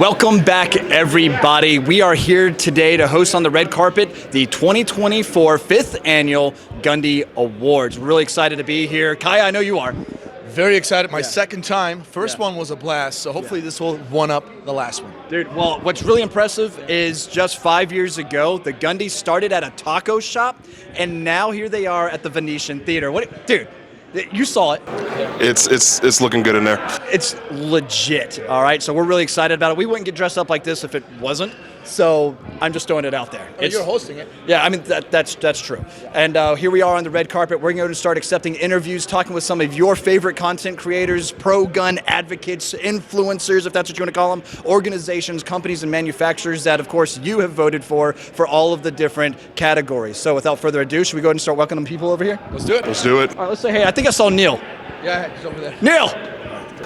Welcome back, everybody. We are here today to host on the red carpet the 2024 5th Annual Gundie Awards. We're really excited to be here. Kaya, I know you are. Very excited. My second time. First one was a blast, so hopefully this will one-up the last one. Dude, well, what's really impressive is just 5 years ago, the Gundie started at a taco shop, and now here they are at the Venetian Theater. Dude, you saw it. It's looking good in there. It's legit, all right? So we're really excited about it. We wouldn't get dressed up like this if it wasn't, so I'm just throwing it out there. You're hosting it. Yeah, I mean, that's true. And here we are on the red carpet. We're going to start accepting interviews, talking with some of your favorite content creators, pro-gun advocates, influencers, if that's what you want to call them, organizations, companies, and manufacturers that, of course, you have voted for all of the different categories. So without further ado, should we go ahead and start welcoming people over here? Let's do it. Let's do it. All right, let's say hey. I think I saw Neil. Yeah, he's over there. Neil!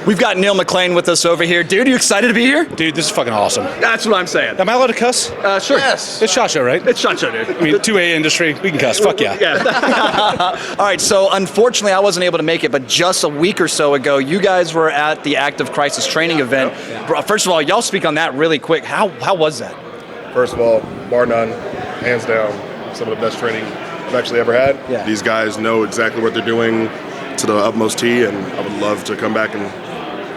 We've got Neil McLean with us over here. Dude, are you excited to be here? Dude, this is fucking awesome. That's what I'm saying. Am I allowed to cuss? Sure. Yes. It's SHOT Show, right? It's SHOT Show, dude. I mean, 2A industry, we can cuss. Fuck yeah. Yeah. All right, so unfortunately I wasn't able to make it, but just a week or so ago, you guys were at the Active Crisis training event. Yeah. First of all, y'all speak on that really quick. How was that? First of all, bar none, hands down, some of the best training I've actually ever had. Yeah. These guys know exactly what they're doing to the utmost T, and I would love to come back and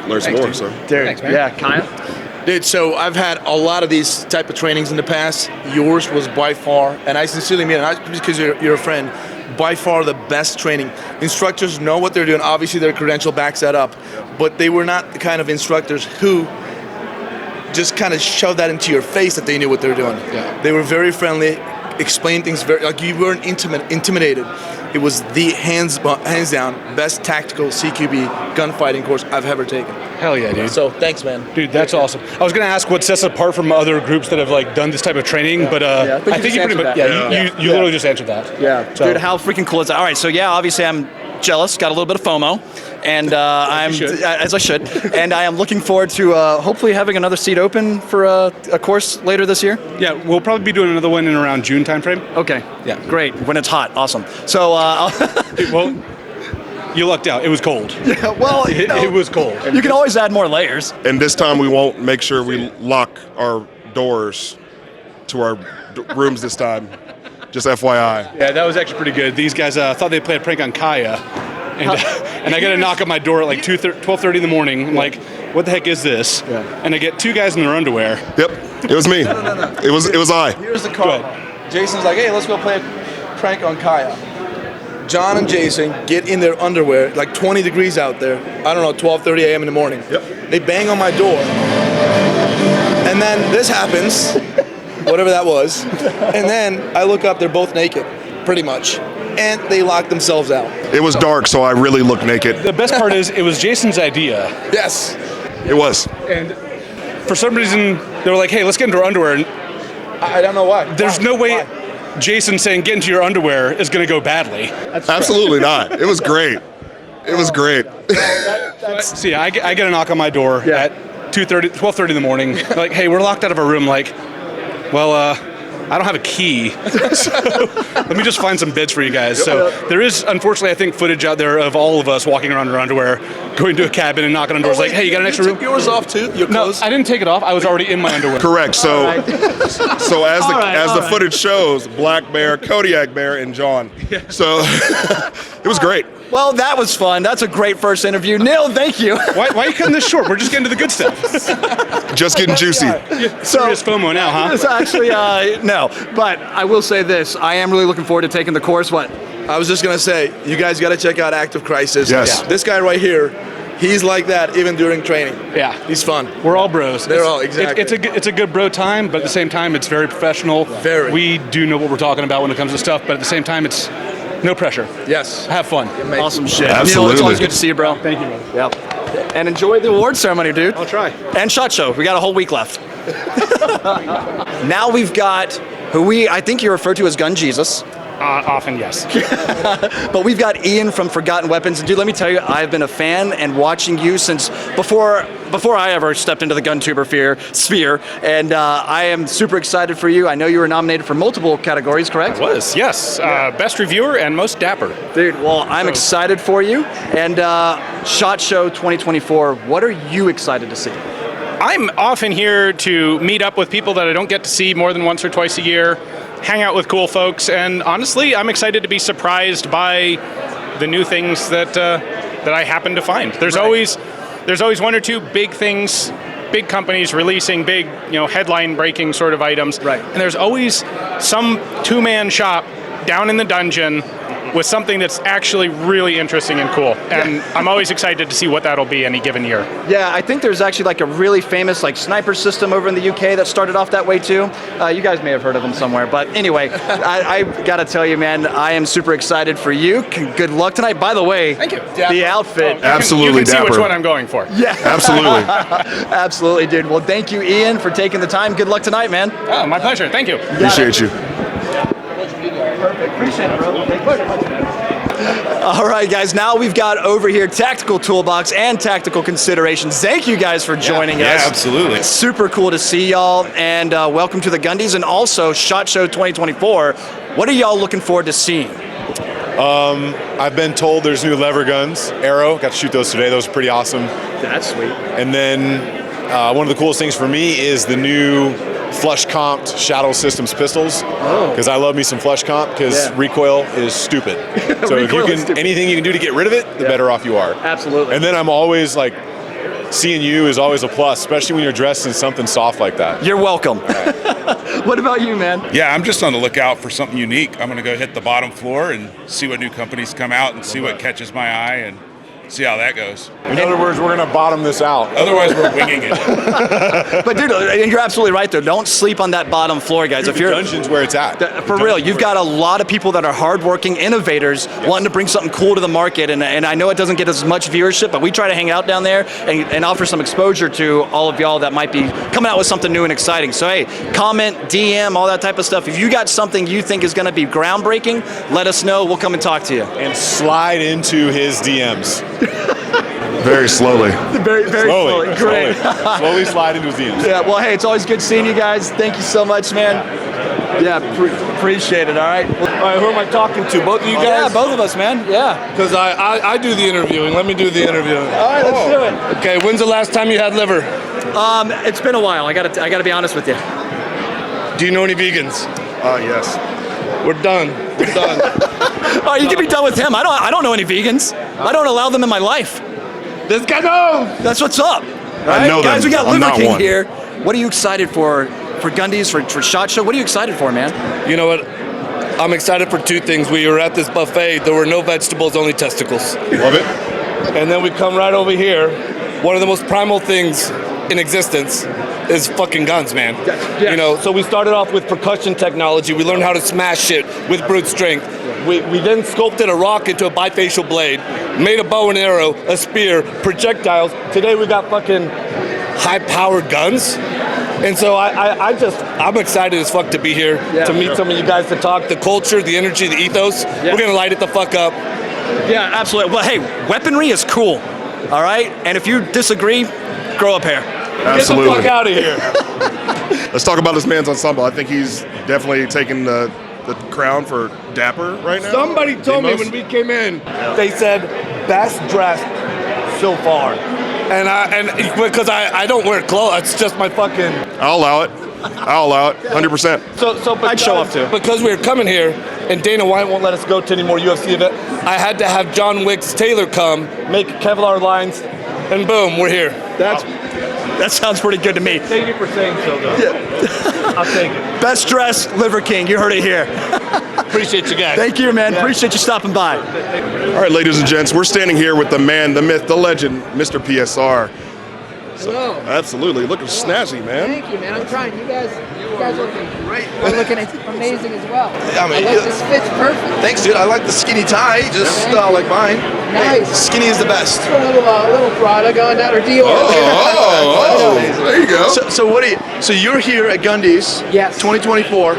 learn some more. So, Dude, thanks, man. Yeah, Kaya? Dude, so I've had a lot of these type of trainings in the past. Yours was by far, and I sincerely mean it, not because you're a friend, by far the best training. Instructors know what they're doing. Obviously, their credential backs that up, but they were not the kind of instructors who just kind of shoved that into your face that they knew what they were doing. Yeah. They were very friendly, explained things very, like you weren't intimidated. It was the hands down best tactical CQB gunfighting course I've ever taken. Hell yeah, dude. So thanks, man. Dude, that's awesome. I was going to ask what sets it apart from other groups that have like done this type of training, but I think you pretty much, answered you literally just answered that. Yeah. So, Dude, how freaking cool is that? All right, so yeah, obviously I'm jealous, got a little bit of FOMO, and as I should, and I am looking forward to hopefully having another seat open for a course later this year. yeah, we'll probably be doing another one in around June timeframe. Okay. Yeah. Great. When it's hot. Awesome. So, Dude, well, you lucked out. It was cold. yeah, well, It was cold. you can always add more layers. and this time we won't make sure we lock our doors to our rooms this time. Just FYI. Yeah, that was actually pretty good. These guys thought they played a prank on Kaya, and I get a knock at my door at like 12:30 in the morning. I'm like, what the heck is this? Yeah. And I get two guys in their underwear. Yep, it was me. No. It was I. Here's the call. Jason's like, hey, let's go play a prank on Kaya. John and Jason get in their underwear, like 20 degrees out there. I don't know, 12:30 a.m. in the morning. Yep. They bang on my door. And then this happens, whatever that was. And then I look up, they're both naked, pretty much. And they lock themselves out. It was dark, so I really looked naked. The best part is it was Jason's idea, Yes. It was. and for some reason they were like, "Hey, let's get into our underwear." And I don't know why. there's no way Jason saying "get into your underwear" is going to go badly. Absolutely not. It was great. It was great. See, I get a knock on my door at 12:30 in the morning. They're like, "Hey, we're locked out of our room." Like, well, I don't have a key, so let me just find some bits for you guys. So there is, unfortunately, I think, footage out there of all of us walking around in our underwear, going to a cabin and knocking on doors like, "Hey, you got an extra room?" Took yours off too? Your No, clothes? I didn't take it off. I was already in my underwear. Correct. So, so as the right. footage shows, Black Bear, Kodiak Bear, and John. So it was great. Well, that was fun. That's a great first interview. Neil, thank you. Why are you cutting this short? We're just getting to the good stuff. Just getting juicy. Serious FOMO now, huh? It's actually, no. But I will say this. I am really looking forward to taking the course. What? I was just going to say, you guys got to check out Active Crisis. Yes. This guy right here, he's like that even during training. Yeah. He's fun. We're all bros. They're all, exactly. It's a good bro time, but at the same time, it's very professional. Very. We do know what we're talking about when it comes to stuff, but at the same time, it's no pressure. Yes. Have fun. Awesome shit. Absolutely. Neil, it's always good to see you, bro. Thank you, man. Yep. And enjoy the award ceremony, dude. I'll try. And SHOT Show. We got a whole week left. Now we've got who I think you refer to as Gun Jesus. Often, yes. But we've got Ian from Forgotten Weapons. And dude, let me tell you, I've been a fan and watching you since before I ever stepped into the gun tuber sphere. And I am super excited for you. I know you were nominated for multiple categories, correct? Was, yes. Best reviewer and most dapper. Dude, well, I'm excited for you. And SHOT Show 2024, what are you excited to see? I'm often here to meet up with people that I don't get to see more than once or twice a year, hang out with cool folks, and honestly, I'm excited to be surprised by the new things that I happen to find. There's always one or two big things, big companies releasing big, headline-breaking sort of items, Right. and there's always some two-man shop down in the dungeon with something that's actually really interesting and cool. And I'm always excited to see what that'll be any given year. Yeah, I think there's actually like a really famous like sniper system over in the UK that started off that way too. You guys may have heard of them somewhere, but anyway, I gotta tell you, man, I am super excited for you. Good luck tonight. By the way, Thank you. The outfit. Absolutely You can see which dapper. one I'm going for. Yeah, Absolutely. absolutely, dude. Well, thank you, Ian, for taking the time. Good luck tonight, man. Oh, my pleasure. Thank you. Appreciate you. Perfect. Appreciate it, bro. Thank you. All right, guys. Now we've got over here Tactical Toolbox and Tactical Considerations. Thank you guys for joining us. Yeah, absolutely. It's super cool to see y'all, and welcome to the Gundies and also SHOT Show 2024. What are y'all looking forward to seeing? I've been told there's new lever guns. Arrow, got to shoot those today. Those are pretty awesome. That's sweet. And then one of the coolest things for me is the new flush comped Shadow Systems pistols. Because I love me some flush comp because recoil is stupid. So if you Recoil is can, stupid. anything you can do to get rid of it, the better off you are. Absolutely. And then I'm always like, seeing you is always a plus, especially when you're dressed in something soft like that. You're welcome. What about you, man? Yeah, I'm just on the lookout for something unique. I'm going to go hit the bottom floor and see what new companies come out and see what catches my eye and see how that goes. In other words, we're going to bottom this out. Otherwise, we're winging it. But dude, and you're absolutely right though. Don't sleep on that bottom floor, guys. Dude, If you're the dungeon's where it's at. for real, you've got a lot of people that are hardworking innovators wanting to bring something cool to the market, and I know it doesn't get as much viewership, but we try to hang out down there and offer some exposure to all of y'all that might be coming out with something new and exciting. So hey, comment, DM, all that type of stuff. If you got something you think is going to be groundbreaking, let us know. We'll come and talk to you. And slide into his DMs. Very slowly. Very, very slowly. Great. Slowly slide into his DMs. Yeah, well, hey, it's always good seeing you guys. Thank you so much, man. Yeah, appreciate it, all right? All right, who am I talking to? Both of you Yeah, guys? both of us, man. Yeah. Because I do the interviewing. Let me do the interviewing. All right, let's do it. Okay, when's the last time you had liver? It's been a while. I gotta be honest with you. Do you know any vegans? Yes. We're done. We're done. Oh, you can be done with him. I don't know any vegans. I don't allow them in my life. This guy knows. That's what's up. I know Guys, them. we got I'm Liver not King one. here. What are you excited for Gundies, for SHOT Show? What are you excited for, man? You know what? I'm excited for two things. We were at this buffet. There were no vegetables, only testicles. Love it. And then we come right over here. One of the most primal things in existence is fucking guns, man. Yes. You know, so we started off with percussion technology. We learned how to smash shit with brute strength. We then sculpted a rock into a bifacial blade, made a bow and arrow, a spear, projectiles. Today we got fucking high-powered guns. And so I'm excited as fuck to be here, to meet some of you guys, to talk. The culture, the energy, the ethos. We're gonna light it the fuck up. Yeah, absolutely. Well, hey, weaponry is cool, all right? And if you disagree, grow up hair. Absolutely. Get the fuck out of here. Let's talk about this man's ensemble. I think he's definitely taking the crown for Dapper right now. Somebody told me Demos? when we came in, they said best dressed so far, and because I don't wear clothes, it's just my fucking. I'll allow it. 100%. So I'd show up too. because we were coming here, and Dana White won't let us go to any more UFC event. I had to have John Wick's tailor come, make Kevlar lines, and boom, we're here. That sounds pretty good to me. Thank you for saying so, though. Yeah. I'll take it. Best dressed Liver King. You heard it here. Appreciate you guys. Thank you, man. Appreciate you stopping by. All right, ladies and gents, we're standing here with the man, the myth, the legend, Mr. PSR. Hello. Absolutely. Looking snazzy, man. Thank you, man. I'm trying. You guys looking great. You're looking amazing as well. I mean, like this fits perfect. Thanks, dude. I like the skinny tie, just like mine. Nice. Hey, skinny is the best. A little Prada going down, or Dior. There you go. So what are you? So you're here at Gundy's. Yes. 2024.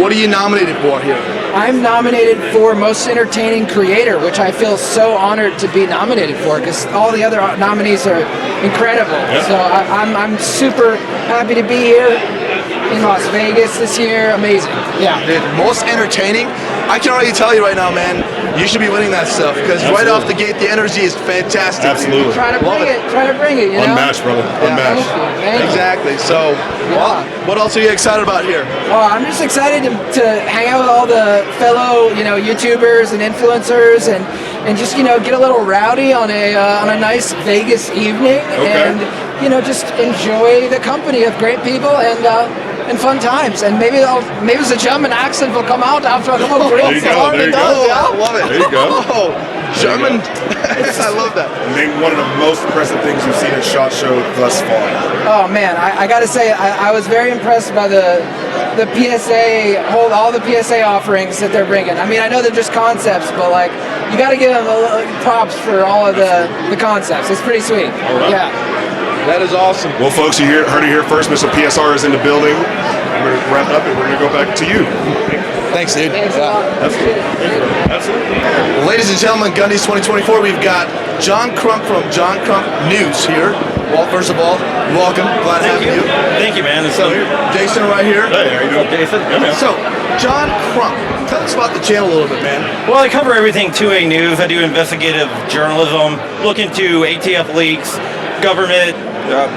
What are you nominated for here? I'm nominated for Most Entertaining Creator, which I feel so honored to be nominated for, because all the other nominees are incredible. So I'm super happy to be here in Las Vegas this year. Amazing. Yeah. Dude, most entertaining. I can already tell you right now, man. you should be winning that stuff because right off the gate, the energy is fantastic. Absolutely. Try to bring it. Try to bring it. You know. Unmatched, brother. Unmatched. Thank you. Exactly. So, what else are you excited about here? Oh, I'm just excited to hang out with all the fellow, YouTubers and influencers, and just get a little rowdy on a nice Vegas evening, and just enjoy the company of great people and fun times. And maybe the German accent will come out after a couple of drinks. There you go. I love it. There you go. Oh, German. I love that. And maybe one of the most impressive things you've seen at SHOT Show thus far. Oh man, I got to say I was very impressed by the PSA, all the PSA offerings that they're bringing. I mean, I know they're just concepts, but you got to give them props for all of the concepts. It's pretty sweet. All right. Yeah. That is awesome. Well, folks, you heard it here first. Mr. PSR is in the building. We're going to wrap up, and we're going to go back to you. Thanks, dude. Thanks a lot. Absolutely. Well, ladies and gentlemen, Gundie's 2024. We've got John Crump from John Crump News here. Well, first of all, welcome. Glad to have you. Thank you, man. So, Jason right here. Hey, how you doing? Jason. Yeah, man. So, John Crump, tell us about the channel a little bit, man. Well, I cover everything 2A News. I do investigative journalism, look into ATF leaks, government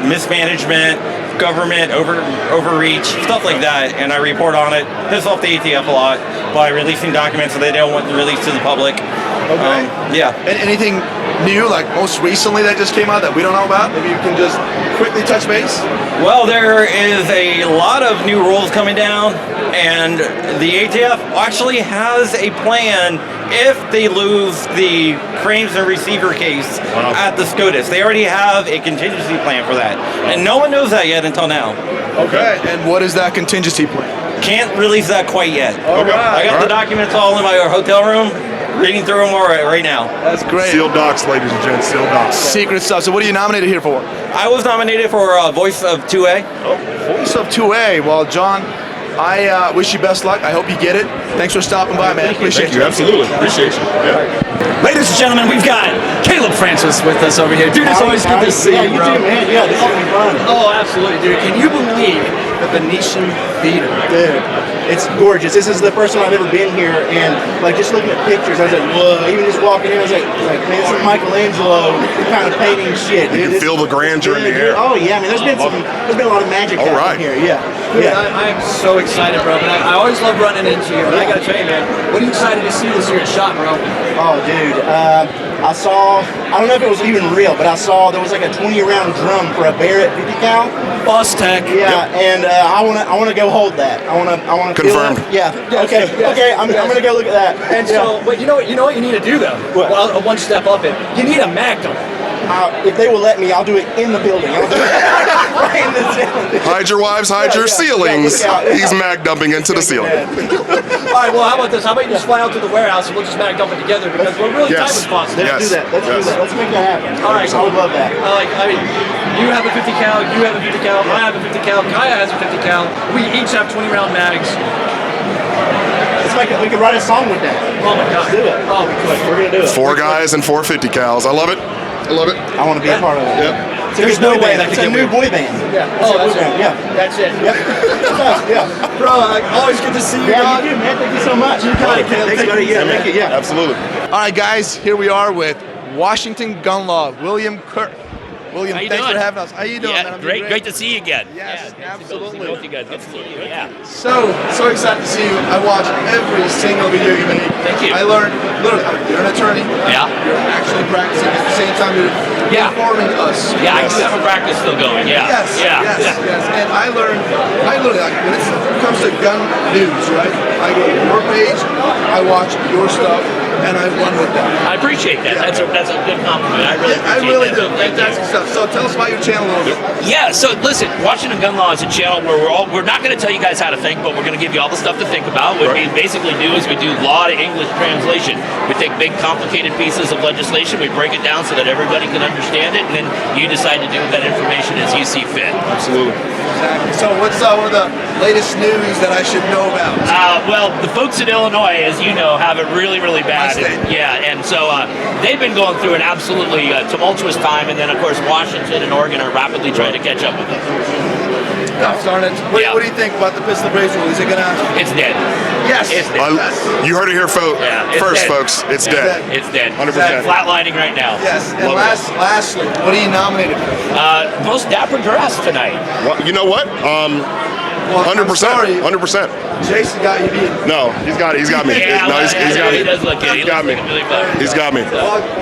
mismanagement, government overreach, stuff like that, and I report on it. Piss off the ATF a lot by releasing documents that they don't want released to the public. Okay. Yeah. And anything new, like most recently that just came out that we don't know about? Maybe you can just quickly touch base? Well, there is a lot of new rules coming down, and the ATF actually has a plan if they lose the Cranes and Receiver case at the SCOTUS. They already have a contingency plan for that, and no one knows that yet until now. Okay. And what is that contingency plan? Can't release that quite yet. All right. I got the documents all in my hotel room, reading through them right now. That's great. Sealed docs, ladies and gents. Sealed docs. Secret stuff. So what are you nominated here for? I was nominated for Voice of 2A. Voice of 2A. Well, John, I wish you best luck. I hope you get it. Thanks for stopping by, man. Appreciate Thank you. Absolutely. Appreciate you. Yeah. Ladies and gentlemen, we've got Caleb Francis with us over here. Dude, it's always good to see you, bro. too, man. Yeah, this will be fun. Oh, absolutely, dude. Can you believe the Venetian Theater? Dude, it's gorgeous. This is the first time I've ever been here, and just looking at pictures, I was like, whoa. Even just walking in, I was like man, this is Michelangelo kind of painting shit, dude. You can feel the grandeur in the air. Oh yeah, I mean, there's been a lot of magic happening here. Yeah. Dude, I am so excited, bro. But I always love running into you. And I gotta tell you, man, what are you excited to see this year at SHOT, bro? Oh, dude. I don't know if it was even real, but I saw there was like a 20-round drum for a Barrett 50 cal. Boss Tech. Yeah, and I wanna go hold that. I wanna Confirmed. Feel it. Yeah. Okay. I'm gonna go look at that. And so, but you know what you need to do though? What? Well, one step up it. You need a Magnum. If they will let me, I'll do it in the building. I'll do it right in the ceiling. Hide your wives, hide your ceilings. He's mag dumping into the ceiling. All right, well, how about this? How about you just fly out to the warehouse and we'll just mag dump it together because we're really tight with Boston. Let's do that. Let's do that. Let's make that happen. All right, I would love that. I mean, you have a 50 cal, you have a 50 cal, I have a 50 cal, Kaya has a 50 cal. We each have 20-round mags. We could write a song with that. Oh my God. Let's do it. Oh, we could. We're gonna do it. 4 guys and 4 50 cals. I love it. I love it. I want to be a part of it. Yep. There's no way that It's a new boy band. Yeah. Oh, that's it. Yeah. That's it. Yep. Yeah. Bro, always good to see you, Yeah, dog. you too, man. Thank you so much. You got it, Caleb. Thank you. Yeah, thank you. Yeah. Absolutely. All right, guys, here we are with Washington Gun Law, William Kirk. William, How you thanks doing? for having us. How you doing, man? I'm doing Great to see you again. Yes, absolutely. Both you guys. Good to see you. Yeah. So excited to see you. I watch every single video you make. Thank you. I learned, literally, you're an attorney. Yeah. You're actually practicing at the same time you're informing us. Yeah, I do have a practice still going. Yeah. Yes, Yeah. yes. And I literally, like, when it comes to gun news, right? I go to your page, I watch your stuff, and I run with that. I appreciate that. That's a good compliment. I really appreciate I really that. do. Fantastic stuff. So tell us about your channel a little bit. Yeah, so listen, Washington Gun Law is a channel where we're not going to tell you guys how to think, but we're going to give you all the stuff to think about. What we basically do is we do law to English translation. We take big, complicated pieces of legislation, we break it down so that everybody can understand it, and then you decide to do with that information as you see fit. Absolutely. Exactly. So what's one of the latest news that I should know about? Well, the folks in Illinois, as you know, have it really, really bad. And so they've been going through an absolutely tumultuous time, and then, of course, Washington and Oregon are rapidly trying to catch up with them. tough, darn it. What do you think about the pistol brace rule? Is it gonna? It's dead. Yes. It's dead. You heard it here first, folks. It's dead. It's dead. 100%. Flatlining right now. Yes. And lastly, what are you nominated for? Most dapper dress tonight. Well, you know what? 100%. 100%. Jason got you beat. No, he's got it. He's got me. Yeah, no, he's got me. He does look good. He's got me. He's got me.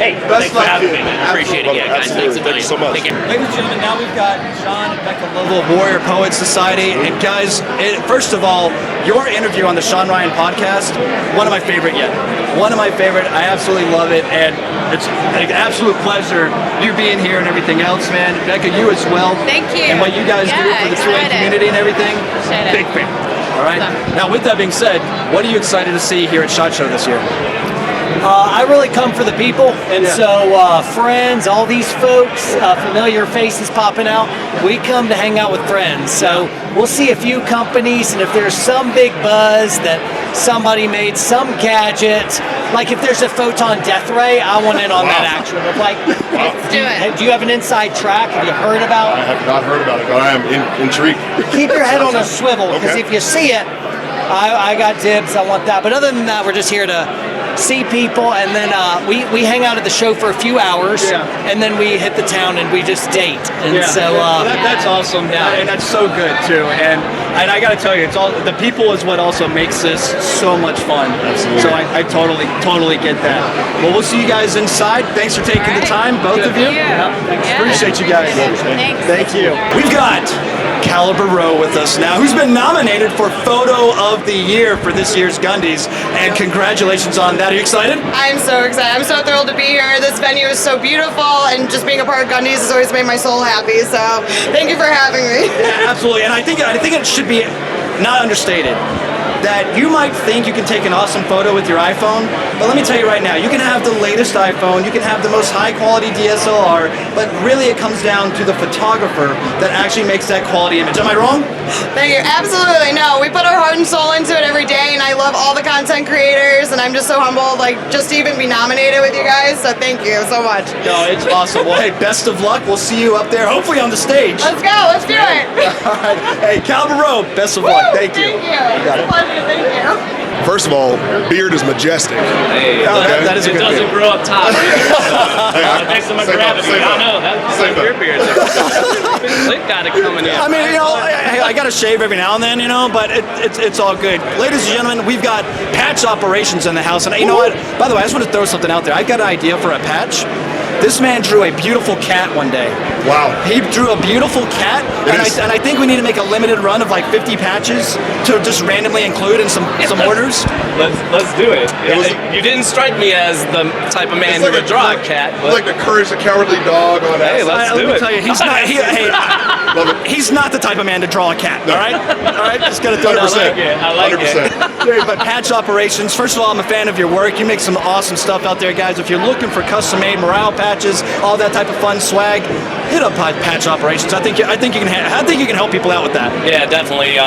Hey, thanks for having me, man. Appreciate it. Yeah, guys. Thanks Thank you so much. Ladies and gentlemen, now we've got Sean and Becca Lovell of Warrior Poet Society. And guys, first of all, your interview on the Sean Ryan podcast, one of my favorite yet. One of my favorite. I absolutely love it. And it's an absolute pleasure you being here and everything else, man. Becca, you as well. Thank you. And what you guys do for the 2A community and everything. Big fan. All right. Now, with that being said, what are you excited to see here at SHOT Show this year? I really come for the people, and so friends, all these folks, familiar faces popping out, we come to hang out with friends. So we'll see a few companies, and if there's some big buzz that somebody made some gadget, like if there's a photon death ray, I want in on that action. Like, do you have an inside track? Have you heard about it? I have not heard about it, but I am intrigued. Keep your head on a swivel, because if you see it, I got dibs, I want that. But other than that, we're just here to see people, and then we hang out at the show for a few hours, and then we hit the town and we just date. And so that's awesome. Yeah, and that's so good too. And I got to tell you, it's all the people is what also makes this so much fun. Absolutely. So I totally get that. Well, we'll see you guys inside. Thanks for taking the time, both of you. Appreciate you guys. Thank you. We've got Caliber Row with us now, who's been nominated for Photo of the Year for this year's Gundies, and congratulations on that. Are you excited? I'm so excited. I'm so thrilled to be here. This venue is so beautiful, and just being a part of Gundies has always made my soul happy. So thank you for having me. Yeah, absolutely. And I think it should be not understated that you might think you can take an awesome photo with your iPhone, but let me tell you right now, you can have the latest iPhone, you can have the most high quality DSLR, but really it comes down to the photographer that actually makes that quality image. Am I wrong? Thank you. Absolutely. No, we put our heart and soul into it every day, and I love all the content creators, and I'm just so humbled, like, just to even be nominated with you guys, so thank you so much. No, it's awesome. Well, hey, best of luck. We'll see you up there, hopefully on the stage. Let's go. Let's do it. All right. Hey, Caliber Row, best of luck. Thank you. Thank you. It's a pleasure. Thank you. First of all, beard is majestic. Hey, that is a good doesn't grow up top. Next to my gravity. I don't know. That's like your beard. Clint got it coming in. I mean, I got to shave every now and then, but it's all good. Ladies and gentlemen, we've got patch operations in the house, and you know what? By the way, I just want to throw something out there. I've got an idea for a patch. This man drew a beautiful cat one day. Wow. He drew a beautiful cat, and I think we need to make a limited run of like 50 patches to just randomly include in some orders. Let's do it. You didn't strike me as the type of man who would draw a cat. It's like the Courage the Cowardly Dog on that. Hey, let's do Let me it. tell you, he's not the type of man to draw a cat. All right, just gotta throw it out there. I like it. Dude, but patch operations. First of all, I'm a fan of your work. You make some awesome stuff out there, guys. If you're looking for custom-made morale patches, all that type of fun swag, hit up patch operations. I think you can help people out with that. Yeah, definitely.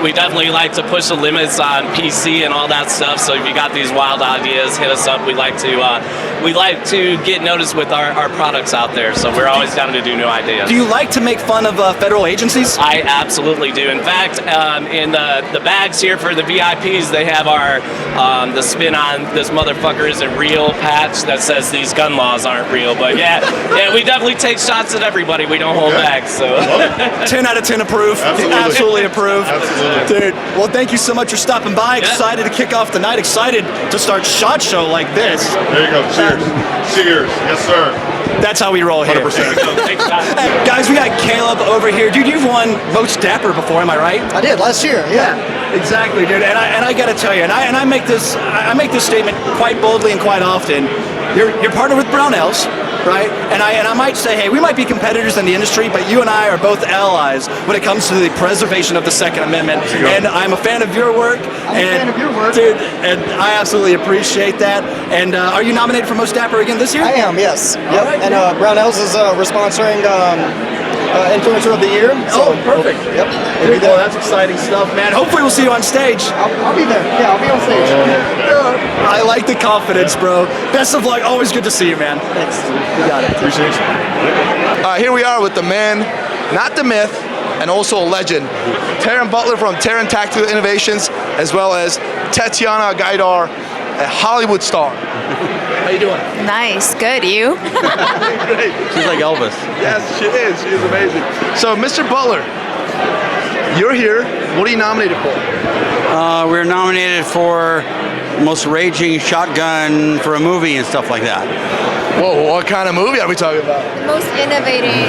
We definitely like to push the limits on PC and all that stuff. So if you got these wild ideas, hit us up. We like to get noticed with our products out there. So we're always down to do new ideas. Do you like to make fun of federal agencies? I absolutely do. In fact, in the bags here for the VIPs, they have our the spin on "This Motherfucker Isn't Real" patch that says these gun laws aren't real. But yeah, we definitely take shots at everybody. We don't hold back. So 10 out of 10 approve. Absolutely approve. Absolutely. Dude, well, thank you so much for stopping by. Excited to kick off the night. Excited to start SHOT Show like this. There you go. Cheers. Cheers. Yes, sir. That's how we roll here. 100%. Hey, guys, we got Caleb over here. Dude, you've won Most Dapper before, am I right? I did last year. Yeah. Exactly, dude. And I got to tell you, and I make this statement quite boldly and quite often. You're partnered with Brownells, right? And I might say, hey, we might be competitors in the industry, but you and I are both allies when it comes to the preservation of the Second Amendment. And I'm a fan of your work. I'm a fan of your work. Dude, and I absolutely appreciate that. And are you nominated for Most Dapper again this year? I am, yes. Yep. Right. And Brownells is we're sponsoring Influencer of the Year. So, perfect. Yep. Dude, well, that's exciting stuff, man. Hopefully we'll see you on stage. I'll be there. Yeah, I'll be on stage. I like the confidence, bro. Best of luck. Always good to see you, man. Thanks. You got it. Appreciate you. Here we are with the man, not the myth, and also a legend. Taryn Butler from Taryn Tactical Innovations, as well as Tatiana Gaidar, a Hollywood star. How you doing? Nice, good. You? Great. She's like Elvis. Yes, she is. She is amazing. So, Mr. Butler, you're here. What are you nominated for? We're nominated for most raging shotgun for a movie and stuff like that. Whoa, what kind of movie are we talking about? Most innovating.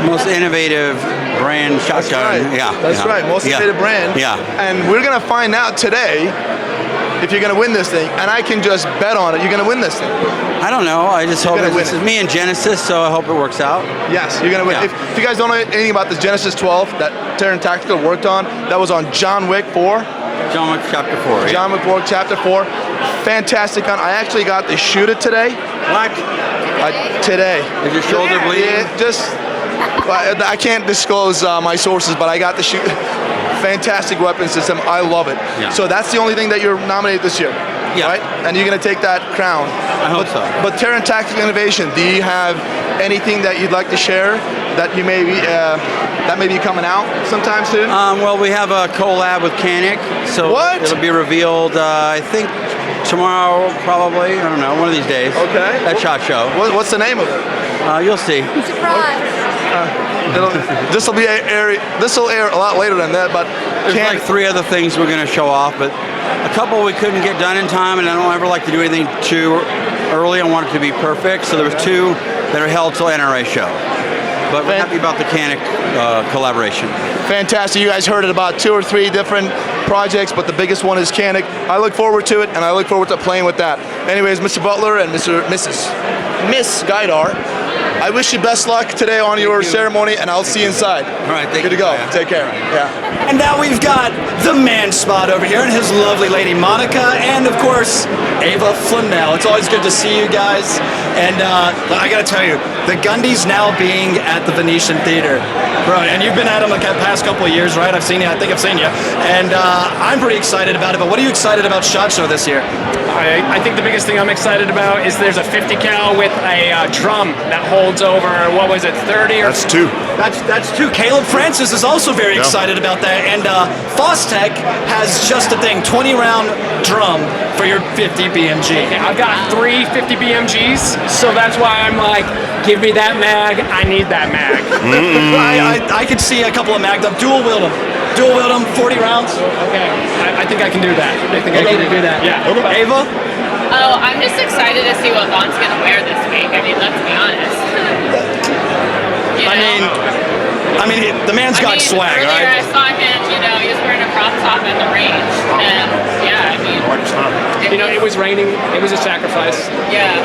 Most innovative brand shotgun. Right. Yeah. That's right. Most innovative brand. Yeah. And we're gonna find out today if you're gonna win this thing. And I can just bet on it. You're gonna win this thing. I don't know. I just hope this is me and Genesis, so I hope it works out. Yes, you're gonna win. Yeah. If you guys don't know anything about this Genesis 12 that Taryn Tactical worked on, that was on John Wick 4. John Wick Chapter 4. John Wick Chapter 4. Fantastic gun. I actually got to shoot it today. What? Today. Is your shoulder bleeding? Yeah, just. I can't disclose my sources, but I got to shoot. Fantastic weapon system. I love it. Yeah. So that's the only thing that you're nominated this year. Yeah. Right? And you're going to take that crown. I hope so. But Taryn Tactical Innovation, do you have anything that you'd like to share that you may be that may be coming out sometime soon? Well, we have a collab with Canic, so it'll be revealed. I think tomorrow, probably. I don't know, one of these days. Okay. At SHOT Show. What's the name of it? You'll see. Surprise. This will air a lot later than that, but there's like 3 other things we're going to show off, but a couple we couldn't get done in time, and I don't ever like to do anything too early. I want it to be perfect, so there was 2 that are held till NRA show. But we're happy about the Canic collaboration. Fantastic. You guys heard it about 2 or 3 different projects, but the biggest one is Canic. I look forward to it, and I look forward to playing with that. Anyways, Mr. Butler and Miss Gaidar, I wish you best luck today on your ceremony, and I'll see you inside. All right, good to go. Take care. Yeah. And now we've got the man spot over here and his lovely lady Monica, and of course Ava Flanell. It's always good to see you guys. And I gotta tell you, the Gundie's now being at the Venetian Theater, bro. And you've been at them like the past couple of years, right? I've seen you. I think I've seen you. And I'm pretty excited about it. But what are you excited about SHOT Show this year? I think the biggest thing I'm excited about is there's a 50 cal with a drum that holds over, what was it, 30 or? That's 2. That's 2. Caleb Francis is also very excited about that. And Fostech has just a thing, 20-round drum for your 50 BMG. Okay, I've got 3 50 BMGs, so that's why I'm like, give me that mag, I need that mag. I could see a couple of mag, dual wield them, 40 rounds. Okay, I think I can do that. I think I can do that. Yeah. Ava? Oh, I'm just excited to see what Vaughn's gonna wear this week. I mean, let's be honest. I mean, the man's got swag, earlier right? I saw him, he was wearing a crop top at the range, and yeah, I mean, it was raining. It was a sacrifice. yeah,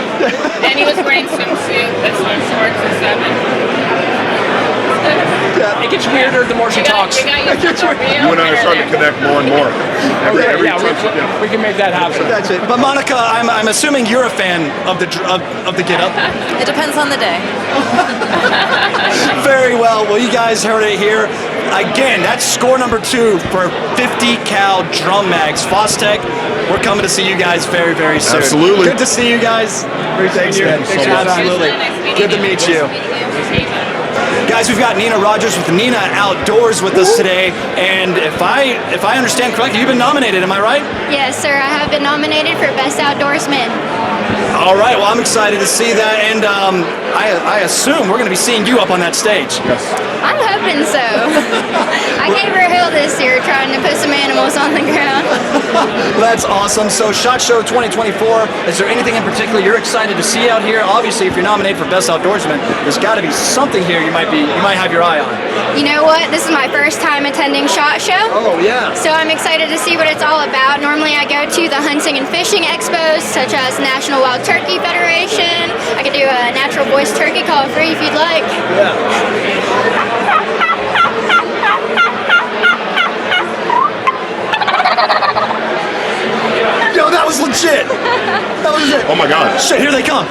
and he was wearing swimsuit, swim shorts and stuff. It gets weirder the more she talks. You and I are starting to connect more and more. We can make that happen. That's it. But Monica, I'm assuming you're a fan of the get up. It depends on the day. Very well. Well, you guys heard it here. Again, that's score number 2 for 50 cal drum mags. Fostech, we're coming to see you guys very, very soon. Absolutely. Good to see you guys. Thanks, man. Absolutely. Good to meet you. Guys, we've got Nina Rogers with Nina Outdoors with us today, and if I understand correctly, you've been nominated, am I right? Yes, sir. I have been nominated for Best Outdoorsman. All right, well, I'm excited to see that, and I assume we're going to be seeing you up on that stage. Yes. I'm hoping so. I gave her a hill this year trying to put some animals on the ground. That's awesome. So, SHOT Show 2024, is there anything in particular you're excited to see out here? Obviously, if you're nominated for Best Outdoorsman, there's got to be something here you might have your eye on. You know what? This is my first time attending SHOT Show. Oh, yeah. So I'm excited to see what it's all about. Normally I go to the hunting and fishing expos, such as National Wild Turkey Federation. I could do a natural voice turkey call free if you'd like. Yeah. Yo, that was legit. That was it. Oh my God. Shit, here they come.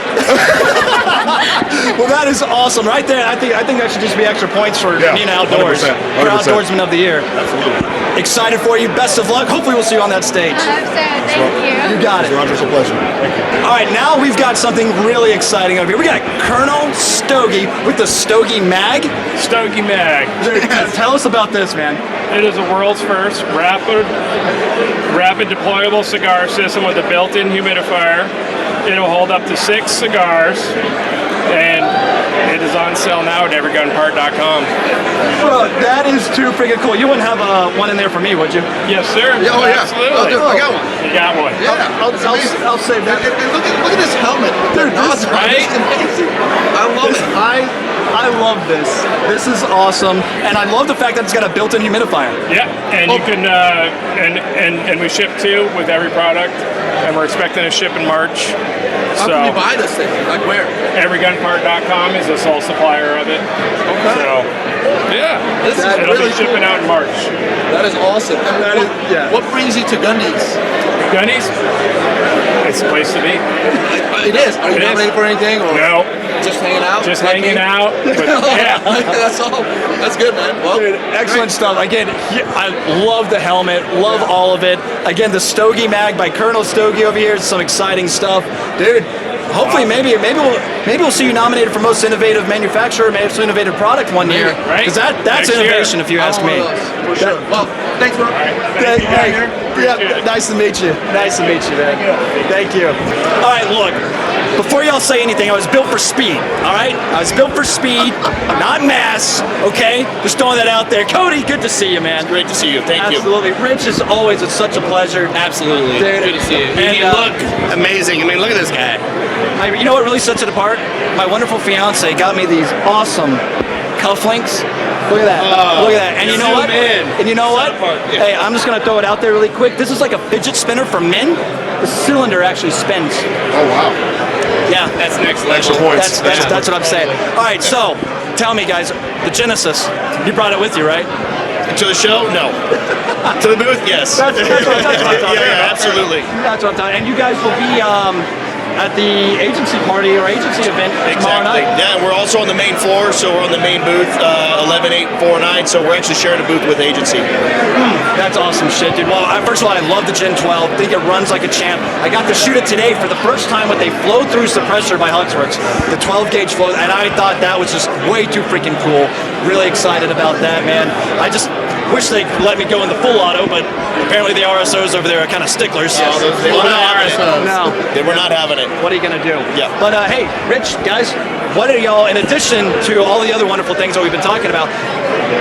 Well, that is awesome, right there. I think that should just be extra points for Yeah, being outdoors, 100%, for 100%. Outdoorsman of the Year. Absolutely. Excited for you. Best of luck. Hopefully, we'll see you on that stage. I hope so. Thank you. You got it. Roger, it's a pleasure. Thank you. All right, now we've got something really exciting over here. We got Colonel Stogie with the Stogie Mag. Stogie Mag. Tell us about this, man. It is the world's first rapid deployable cigar system with a built-in humidifier. It'll hold up to 6 cigars, and it is on sale now at everygunpart.com. Bro, that is too freaking cool. You wouldn't have one in there for me, would you? Yes, sir. Yeah, oh, yeah. Absolutely. Oh, I got one. You got one. Yeah. I'll save that. And look at this helmet. Dude, this right? It's amazing. I love it. I love this. This is awesome, and I love the fact that it's got a built-in humidifier. Yeah, and you can and we ship too with every product, and we're expecting to ship in March. How can you buy this thing? Like where? Everygunpart.com is the sole supplier of it. Okay. So, yeah, it'll really be shipping cool. out in March. That is awesome. And what brings you to Gundie's? Gundie's? It's the place to be. It is. Are you nominated for anything? Or No. Just hanging out? Just hanging out. But, yeah. That's all. That's good, man. Well, Dude, excellent stuff. Again, I love the helmet, love all of it. Again, the Stogie Mag by Colonel Stogie over here. Some exciting stuff, dude. Hopefully, maybe we'll see you nominated for most innovative manufacturer, most innovative product one year. Right. Because that's Next innovation, year. if you ask me. for sure. Well, thanks, bro. Yeah, nice to meet you. Nice to meet you, man. Thank you. All right, look. Before y'all say anything, I was built for speed, all right? I was built for speed, not mass, okay? Just throwing that out there. Cody, good to see you, man. Great to see you. Thank you. Absolutely. Rich, as always, it's such a pleasure. Absolutely. Dude, Good to see you. and, You look amazing. I mean, look at this guy. You know what really sets it apart? My wonderful fiance got me these awesome cufflinks. Look at that. Look at that. And you know what? And you know what? Hey, I'm just going to throw it out there really quick. This is like a fidget spinner for men. The cylinder actually spins. Oh, wow. Yeah. That's next level. Extra points. That's what I'm saying. All right, so tell me, guys, the Genesis, you brought it with you, right? To the show? No. To the booth? Yes. That's what I'm talking about. Yeah, absolutely. That's what I'm talking. And you guys will be at the agency party or agency event tomorrow Exactly. night. Yeah, we're also on the main floor, so we're on the main booth, 11849. So we're actually sharing a booth with agency. That's awesome shit, dude. Well, first of all, I love the Gen 12. Think it runs like a champ. I got to shoot it today for the first time with a flow-through suppressor by Huxworks, the 12-gauge flow, and I thought that was just way too freaking cool. Really excited about that, man. I just wish they let me go in the full auto, but apparently the RSOs over there are kind of sticklers. They were not having it. No. They were not having it. What are you going to do? Yeah. But hey, Rich, guys, what are y'all, in addition to all the other wonderful things that we've been talking about,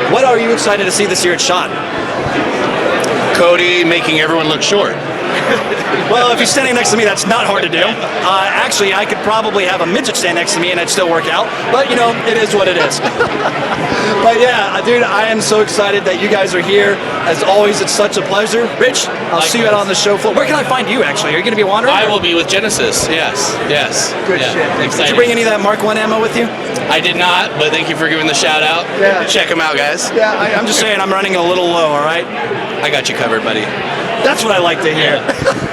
what are you excited to see this year at SHOT? Cody making everyone look short. Well, if he's standing next to me, that's not hard to do. Actually, I could probably have a midget stand next to me and it'd still work out. But, you know, it is what it is. But, yeah, dude, I am so excited that you guys are here. As always, it's such a pleasure. Rich, I'll see you out on the show floor. Where can I find you, actually? Are you going to be wandering? I will be with Genesis. Yes. Good shit. Did you bring any of that Mark 1 ammo with you? I did not, but thank you for giving the shout out. Yeah. Check them out, guys. Yeah, I'm just saying I'm running a little low, all right? I got you covered, buddy. That's what I like to hear.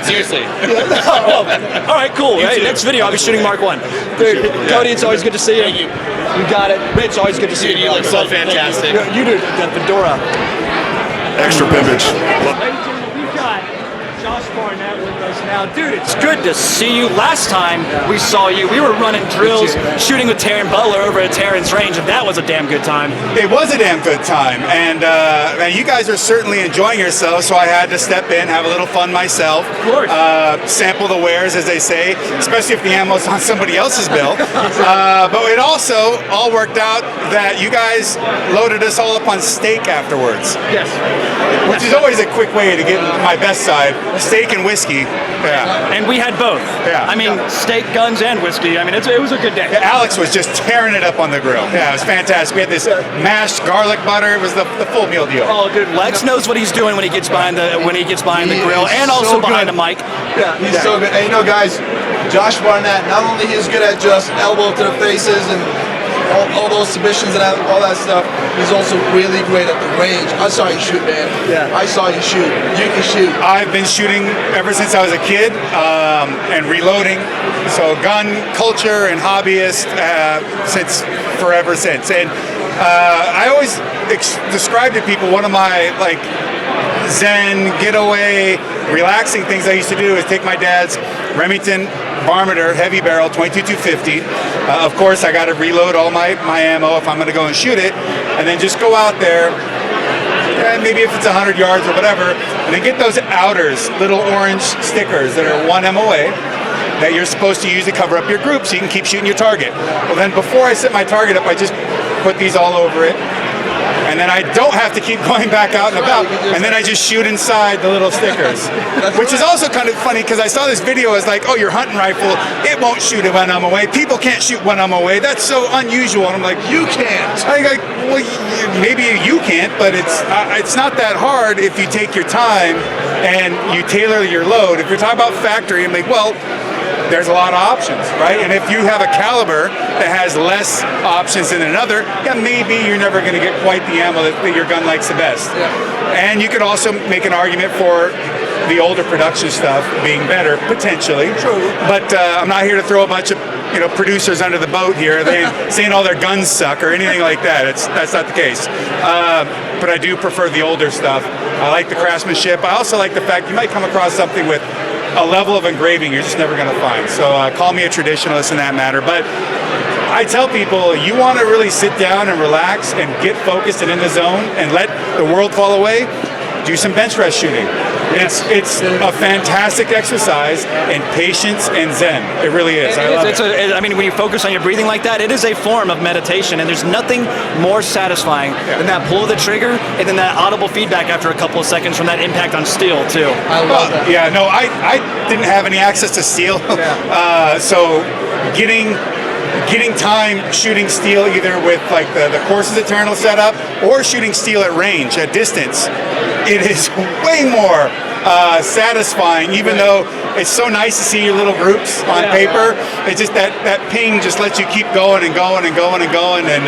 Seriously. All right, cool. Hey, next video I'll be shooting Mark 1. Dude, Cody, it's always good to see you. Thank you. You got it. Rich, always good to see you. You look so fantastic. You do, that fedora. Extra pimpage. Ladies and gentlemen, we've got Josh Barnett with us now. Dude, it's good to see you. Last time we saw you, we were running drills, shooting with Taryn Butler over at Taryn's range, and that was a damn good time. It was a damn good time, and you guys are certainly enjoying yourselves, so I had to step in, have a little fun myself. Of course. Sample the wares, as they say, especially if the ammo's on somebody else's bill. But it also all worked out that you guys loaded us all up on steak afterwards. Yes. Which is always a quick way to get my best side, steak and whiskey. Yeah. And we had both. Yeah. I mean, steak, guns, and whiskey. I mean, it was a good day. Yeah, Alex was just tearing it up on the grill. Yeah, it was fantastic. We had this mashed garlic butter. It was the full meal deal. Oh, dude, Lex knows what he's doing when he gets behind the grill, and also behind the mic. Yeah, he's so good. And you know, guys, Josh Barnett, not only is good at just elbow to the faces and all those submissions and all that stuff. He's also really great at the range. I saw you shoot, man. Yeah. I saw you shoot. You can shoot. I've been shooting ever since I was a kid and reloading. So gun culture and hobbyist since forever since. And I always describe to people one of my like zen, getaway, relaxing things I used to do is take my dad's Remington Varminter heavy barrel 22-250. Of course, I got to reload all my ammo if I'm going to go and shoot it, and then just go out there, and maybe if it's 100 yards or whatever, and then get those outers, little orange stickers that are 1 MOA that you're supposed to use to cover up your group so you can keep shooting your target. Well, then before I set my target up, I just put these all over it. And then I don't have to keep going back out and about. And then I just shoot inside the little stickers. Which is also kind of funny because I saw this video as like, oh, your hunting rifle, it won't shoot at 1 MOA. People can't shoot 1 MOA. That's so unusual. And I'm like, you can't. I'm like, well, maybe you can't, but it's not that hard if you take your time and you tailor your load. If you're talking about factory, I'm like, well, there's a lot of options, right? And if you have a caliber that has less options than another, yeah, maybe you're never going to get quite the ammo that your gun likes the best. Yeah. And you could also make an argument for the older production stuff being better, potentially. True. But I'm not here to throw a bunch of producers under the boat here. They saying all their guns suck or anything like that. That's not the case. But I do prefer the older stuff. I like the craftsmanship. I also like the fact you might come across something with a level of engraving you're just never going to find. So call me a traditionalist in that matter. But I tell people, you want to really sit down and relax and get focused and in the zone and let the world fall away, do some bench press shooting. It's a fantastic exercise in patience and zen. It really is. I love it. I mean, when you focus on your breathing like that, it is a form of meditation, and there's nothing more satisfying than that pull of the trigger and then that audible feedback after a couple of seconds from that impact on steel too. I love that. Yeah, no, I didn't have any access to steel, so getting time shooting steel either with like the Courses Eternal setup or shooting steel at range, at distance, it is way more satisfying, even though it's so nice to see your little groups on paper. It's just that ping just lets you keep going and going and going and going, and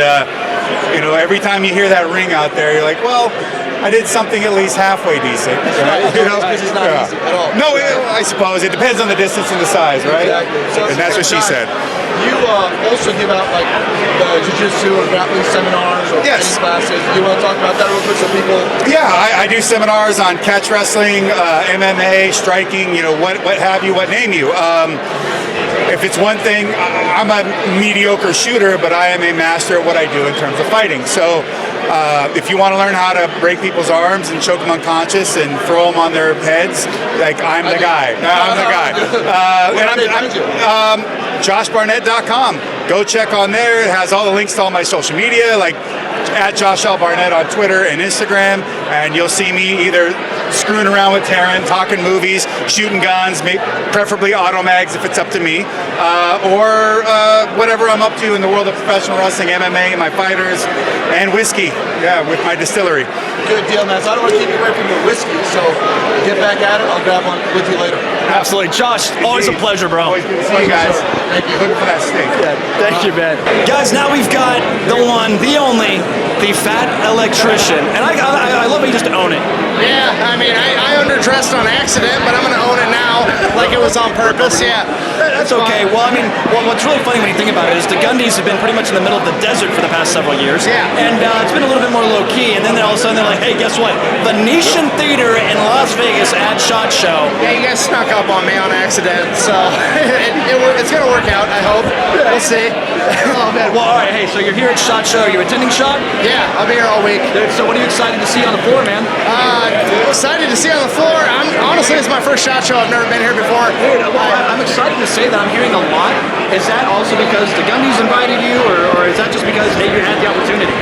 every time you hear that ring out there, you're like, well, I did something at least halfway decent. Right? Because it's not easy at all. No, I suppose it depends on the distance and the size, right? Exactly. So and that's what she said. You also give out like the jiu-jitsu or grappling seminars or training classes. You want to talk about that real quick so people? Yeah, I do seminars on catch wrestling, MMA, striking, what have you, what name you. If it's one thing, I'm a mediocre shooter, but I am a master at what I do in terms of fighting. So if you want to learn how to break people's arms and choke them unconscious and throw them on their heads, like I'm the guy. I'm the guy. I'm JoshBarnett.com. Go check on there. It has all the links to all my social media, like at Josh L. Barnett on Twitter and Instagram, and you'll see me either screwing around with Taryn, talking movies, shooting guns, preferably auto mags if it's up to me, or whatever I'm up to in the world of professional wrestling, MMA, my fighters, and whiskey, with my distillery. Good deal, man. So I don't want to keep you away from your whiskey, so get back at it. I'll grab one with you later. Absolutely. Josh, always a pleasure, bro. Always good to see you guys. Thank you. Looking for that steak. Thank you, man. Guys, now we've got the one, the only, the Fat Electrician. And I love how you just own it. Yeah, I mean, I underdressed on accident, but I'm going to own it now like it was on purpose, yeah. That's okay. Well, I mean, what's really funny when you think about it is the Gundies have been pretty much in the middle of the desert for the past several years. Yeah. And it's been a little bit more low-key, and then all of a sudden they're like, hey, guess what? Venetian Theater in Las Vegas at SHOT Show. Yeah, you guys snuck up on me on accident, so it's going to work out, I hope. We'll see. Oh, man. Well, all right, hey, so you're here at SHOT Show. Are you attending SHOT? Yeah, I'll be here all week. So what are you excited to see on the floor, man? Excited to see on the floor. Honestly, it's my first SHOT Show. I've never been here before. Dude, I'm excited to say that I'm hearing a lot. Is that also because the Gundies invited you, or is that just because you had the opportunity?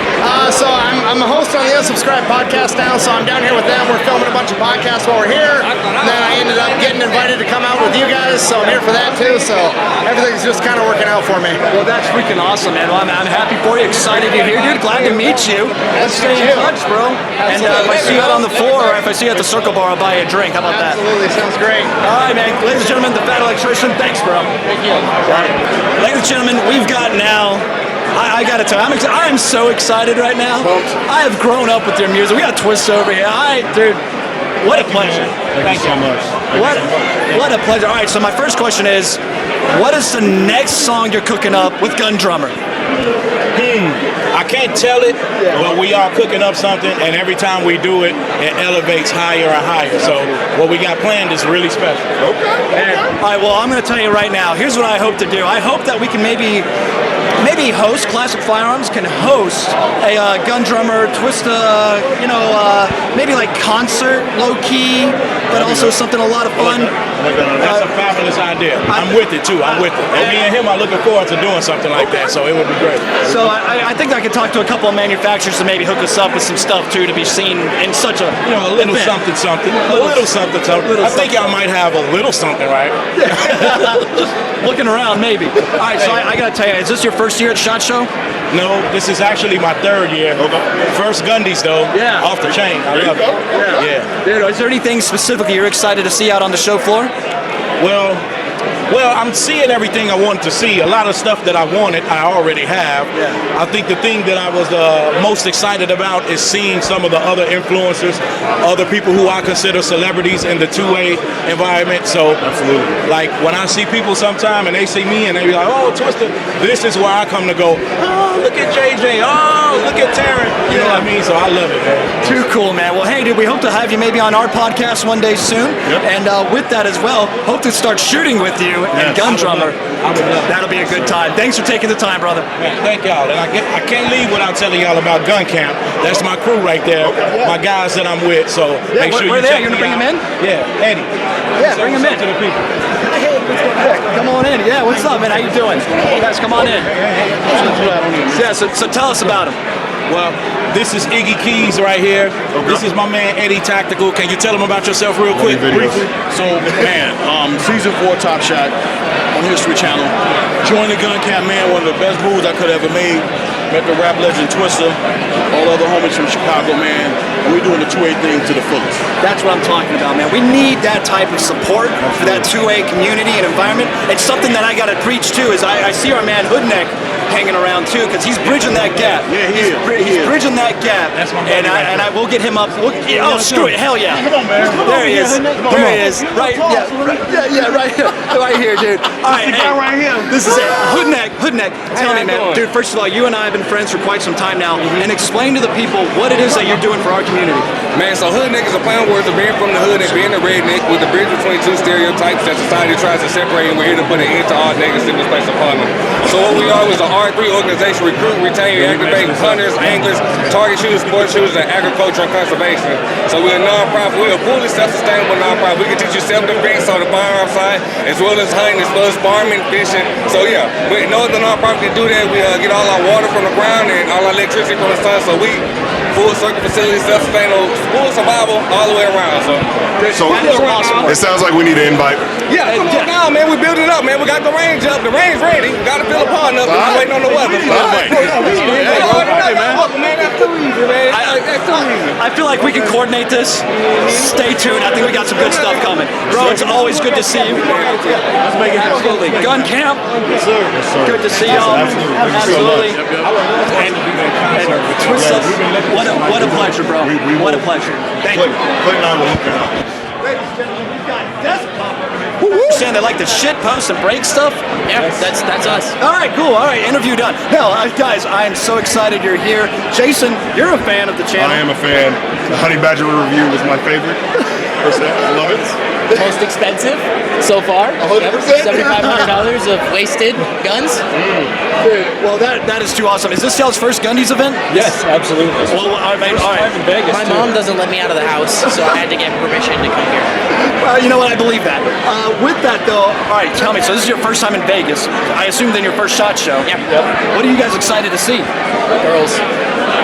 So I'm a host on the Unsubscribed podcast now, so I'm down here with them. We're filming a bunch of podcasts while we're here. And then I ended up getting invited to come out with you guys, so I'm here for that too. So everything's just kind of working out for me. Well, that's freaking awesome, man. Well, I'm happy for you. Excited you're here, dude. Glad to meet you. Let's stay in touch, bro. And if I see you out on the floor, or if I see you at the Circle Bar, I'll buy you a drink. How about that? Absolutely. Sounds great. All right, man. Ladies and gentlemen, the Fat Electrician. Thanks, bro. Thank you. Ladies and gentlemen, we've got now I gotta tell you, I am so excited right now. I have grown up with your music. We got Twist over here. Dude, what a pleasure. Thank you so much. What a pleasure. All right, so my first question is, what is the next song you're cooking up with Gun Drummer? I can't tell it, but we are cooking up something, and every time we do it, it elevates higher and higher. So what we got planned is really special. Okay. All right, well, I'm going to tell you right now, here's what I hope to do. I hope that we can maybe host, Classic Firearms can host a Gun Drummer Twist, maybe like concert, low-key, but also something a lot of fun. That's a fabulous idea. I'm with it, too. I'm with it. And me and him are looking forward to doing something like that, so it would be great. So I think I could talk to a couple of manufacturers to maybe hook us up with some stuff, too, to be seen in such a a little event. something. A little something. I think y'all might have a little something, right? Just looking around, maybe. All right, so I got to tell you, is this your first year at SHOT Show? No, this is actually my third year. First Gundies, though. Yeah. Off the chain. I love it. Yeah. Dude, is there anything specifically you're excited to see out on the show floor? Well, I'm seeing everything I wanted to see. A lot of stuff that I wanted, I already have. Yeah. I think the thing that I was most excited about is seeing some of the other influencers, other people who I consider celebrities in the two-way environment. So, absolutely, like when I see people sometime and they see me and they be like, "Oh, Twister," this is where I come to go, "Oh, look at JJ. Oh, look at Taryn." You know what I mean? So I love it, man. Too cool, man. Well, hey, dude, we hope to have you maybe on our podcast one day soon. Yep. And with that as well, hope to start shooting with you and Gun Drummer. That'll be a good time. Thanks for taking the time, brother. Man, thank y'all. And I can't leave without telling y'all about Gun Camp. That's my crew right there. My guys that I'm with. So make sure you check me out. You're gonna bring them in? Yeah, Eddie. Yeah, bring them in. To the people. Hey, come on in. Yeah, what's up, man? How you doing? Guys, come on in. Yeah, so tell us about him. Well, this is Iggy Keys right here. This is my man Eddie Tactical. Can you tell him about yourself real quick? Briefly? So, man, season 4 Top Shot on History Channel. Joined the Gun Camp, man, one of the best moves I could have ever made. Met the rap legend Twister, all other homies from Chicago, man. And we're doing the 2A thing to the fullest. That's what I'm talking about, man. We need that type of support for that 2A community and environment. It's something that I got to preach, too, is I see our man Hoodneck hanging around too, because he's bridging that gap. Yeah, he's bridging that gap. That's my and I will get him up. Screw it, hell yeah! Come on, man. There he is. There he is. Right, right here, dude. All right, right here. This is it. Hoodneck. Tell me, man, dude. First of all, you and I have been friends for quite some time now, and explain to the people what it is that you're doing for our community. Man, so Hoodneck is a play on words of being from the hood and being a redneck with the bridge between two stereotypes that society tries to separate, and we're here to put an end to all negative place upon them. So what we are is an R3 organization, recruit, retain, activate hunters, anglers, target shooters, sports shooters, and agriculture and conservation. So we're a non-profit. We're a fully self-sustainable non-profit. We can teach you self-defense on the firearm side, as well as hunting, as well as farming, fishing. So yeah, we no other non-profit can do that. We get all our water from the ground and all our electricity from the sun. So we full circle facility, self-sustainable, full survival all the way around. So it sounds like we need an invite. Yeah, come on now, man. We building it up, man. We got the range up. The range ready. Got to fill a pond up. We're waiting on the weather. I feel like we can coordinate this. Stay tuned. I think we got some good stuff coming. Bro, it's always good to see you. Let's make it happen. Absolutely. Gun Camp. Yes, sir. Good to see y'all. Absolutely. And Twist Up. What a pleasure, bro. What a pleasure. Thank you. Clint and I will hook it up. Ladies and gentlemen, we've got Desktop. Saying they like to shit post and break stuff? Yeah, that's us. All right, cool. All right, interview done. Hell, guys, I am so excited you're here. Jason, you're a fan of the channel. I am a fan. The Honey Badger review was my favorite. I love it. Most expensive so far. 100%. $7,500 of wasted guns. Dude, well, that is too awesome. Is this y'all's first Gundies event? Yes, absolutely. Well, all right. In Vegas, my mom doesn't let me out of the house, so I had to get permission to come here. Well, you know what? I believe that. With that, though, all right, tell me. So this is your first time in Vegas. I assume then your first SHOT Show. Yeah. What are you guys excited to see? Girls.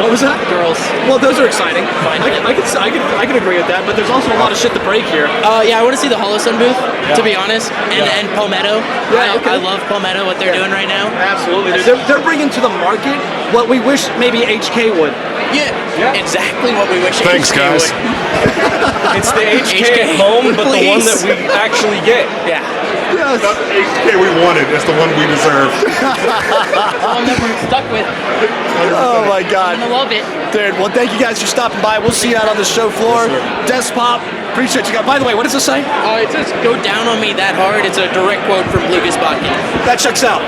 What was that? Girls. Well, those are exciting. I can agree with that, but there's also a lot of shit to break here. Yeah, I want to see the Holosun booth, to be honest, and Palmetto. Yeah, okay. I love Palmetto, what they're doing right now. Absolutely. They're bringing to the market what we wish maybe HK would. Yeah, exactly what we wish Thanks, HK guys. would. It's the HK home, but the one that we actually get. Yeah. Not the HK we wanted. It's the one we deserve. One that we're stuck with. Oh my God. I love it. Dude, well, thank you guys for stopping by. We'll see you out on the show floor. Despop, appreciate you guys. By the way, what does this say? It says, "Go down on me that hard." It's a direct quote from Lucas Botkin. That checks out.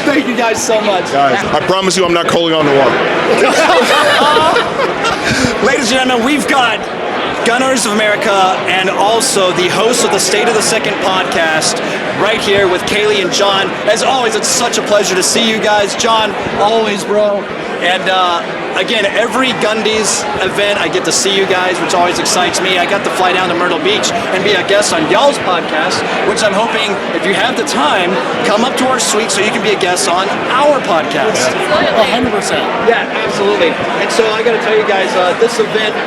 Thank you guys so much. Guys, I promise you I'm not calling on the wall. Ladies and gentlemen, we've got Gun Owners of America and also the host of the State of the Second podcast right here with Kaylee and John. As always, it's such a pleasure to see you guys. John, always, bro. And again, every Gundie's event, I get to see you guys, which always excites me. I got to fly down to Myrtle Beach and be a guest on y'all's podcast, which I'm hoping, if you have the time, come up to our suite so you can be a guest on our podcast. 100%. Yeah, absolutely. And so I got to tell you guys, this event,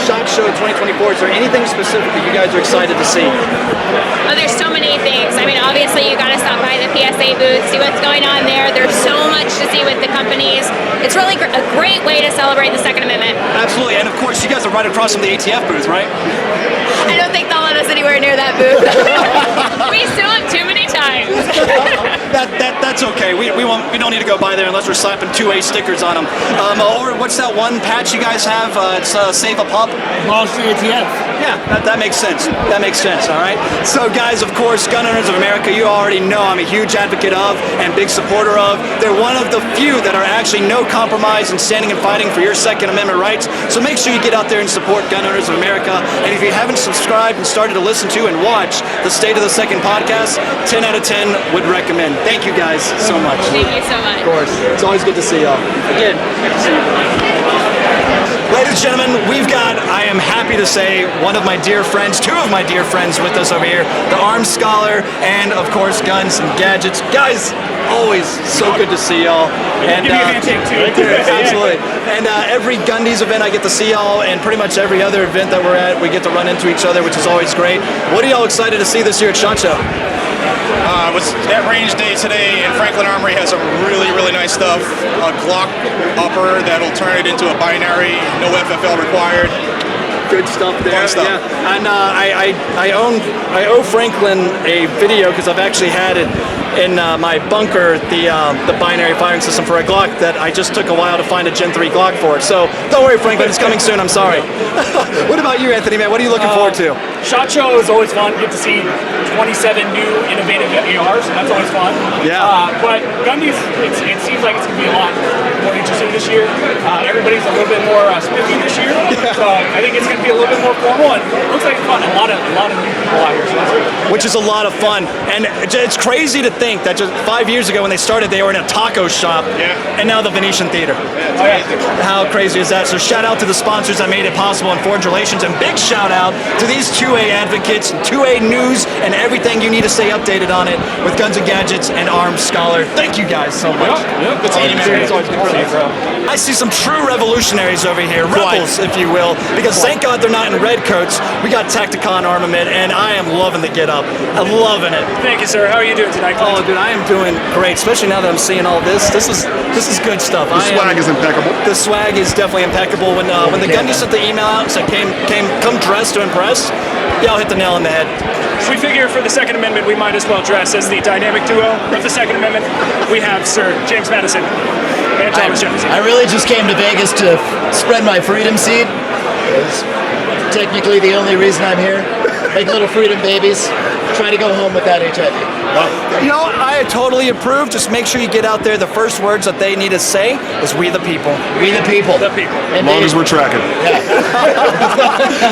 SHOT Show 2024, is there anything specific that you guys are excited to see? Oh, there's so many things. I mean, obviously, you got to stop by the PSA booth, see what's going on there. There's so much to see with the companies. It's really a great way to celebrate the Second Amendment. Absolutely, and of course, you guys are right across from the ATF booth, right? I don't think they'll let us anywhere near that booth. We still have too many times. That's okay. We don't need to go by there unless we're slapping 2A stickers on them. Or what's that one patch you guys have? It's Save a Pup. Lost the ATF. Yeah, that makes sense. That makes sense. All right. So, guys, of course, Gun Owners of America, you already know I'm a huge advocate of and big supporter of. They're one of the few that are actually no compromise and standing and fighting for your Second Amendment rights. So make sure you get out there and support Gun Owners of America. And if you haven't subscribed and started to listen to and watch the State of the Second podcast, 10 out of 10 would recommend. Thank you guys so much. Thank you so much. Of course. It's always good to see y'all. Again, good to see you. Ladies and gentlemen, we've got, I am happy to say, one of my dear friends, two of my dear friends with us over here, the Arms Scholar, and of course, Guns and Gadgets. Guys, always so good to see y'all. And give you a handshake too. Absolutely. And every Gundie's event, I get to see y'all, and pretty much every other event that we're at, we get to run into each other, which is always great. What are y'all excited to see this year at SHOT Show? Was at range day today, and Franklin Armory has some really nice stuff. A Glock upper that'll turn it into a binary, no FFL required. Good stuff there. Fun stuff. Yeah. And I owe Franklin a video because I've actually had it in my bunker, the binary firing system for a Glock that I just took a while to find a Gen 3 Glock for. So don't worry, Franklin, it's coming soon. I'm sorry. What about you, Anthony, man? What are you looking forward to? SHOT Show is always fun. You get to see 27 new innovative ARs, and that's always fun. Yeah. But Gundie's, it seems like it's going to be a lot more interesting this year. Everybody's a little bit more spiffy this year, so I think it's going to be a little bit more formal, and it looks like it's fun. A lot of new people out here, so that's good. Which is a lot of fun. And it's crazy to think that just 5 years ago when they started, they were in a taco shop, and now the Venetian Theater. How crazy is that? So shout out to the sponsors that made it possible and Forge Relations, and big shout out to these 2A advocates, 2A news, and everything you need to stay updated on it with Guns and Gadgets and Arms Scholar. Thank you guys so much. Good seeing you, man. It's always good to see you, bro. I see some true revolutionaries over here, rebels, if you will, because thank God they're not in red coats. We got Tacticon armament, and I am loving the get up. I'm loving it. Thank you, sir. How are you doing tonight, Clint? Oh, dude, I am doing great, especially now that I'm seeing all this. This is good stuff. The swag is impeccable. The swag is definitely impeccable. When the Gundie sent the email out and said, come dressed to impress, y'all hit the nail on the head. We figure for the Second Amendment, we might as well dress as the dynamic duo of the Second Amendment. We have Sir James Madison and Thomas Jefferson. I really just came to Vegas to spread my freedom seed. It's technically the only reason I'm here. Make little freedom babies. Try to go home without HIV. You know, I totally approve. Just make sure you get out there. The first words that they need to say is "We the people." We the people. The people. As long as we're tracking.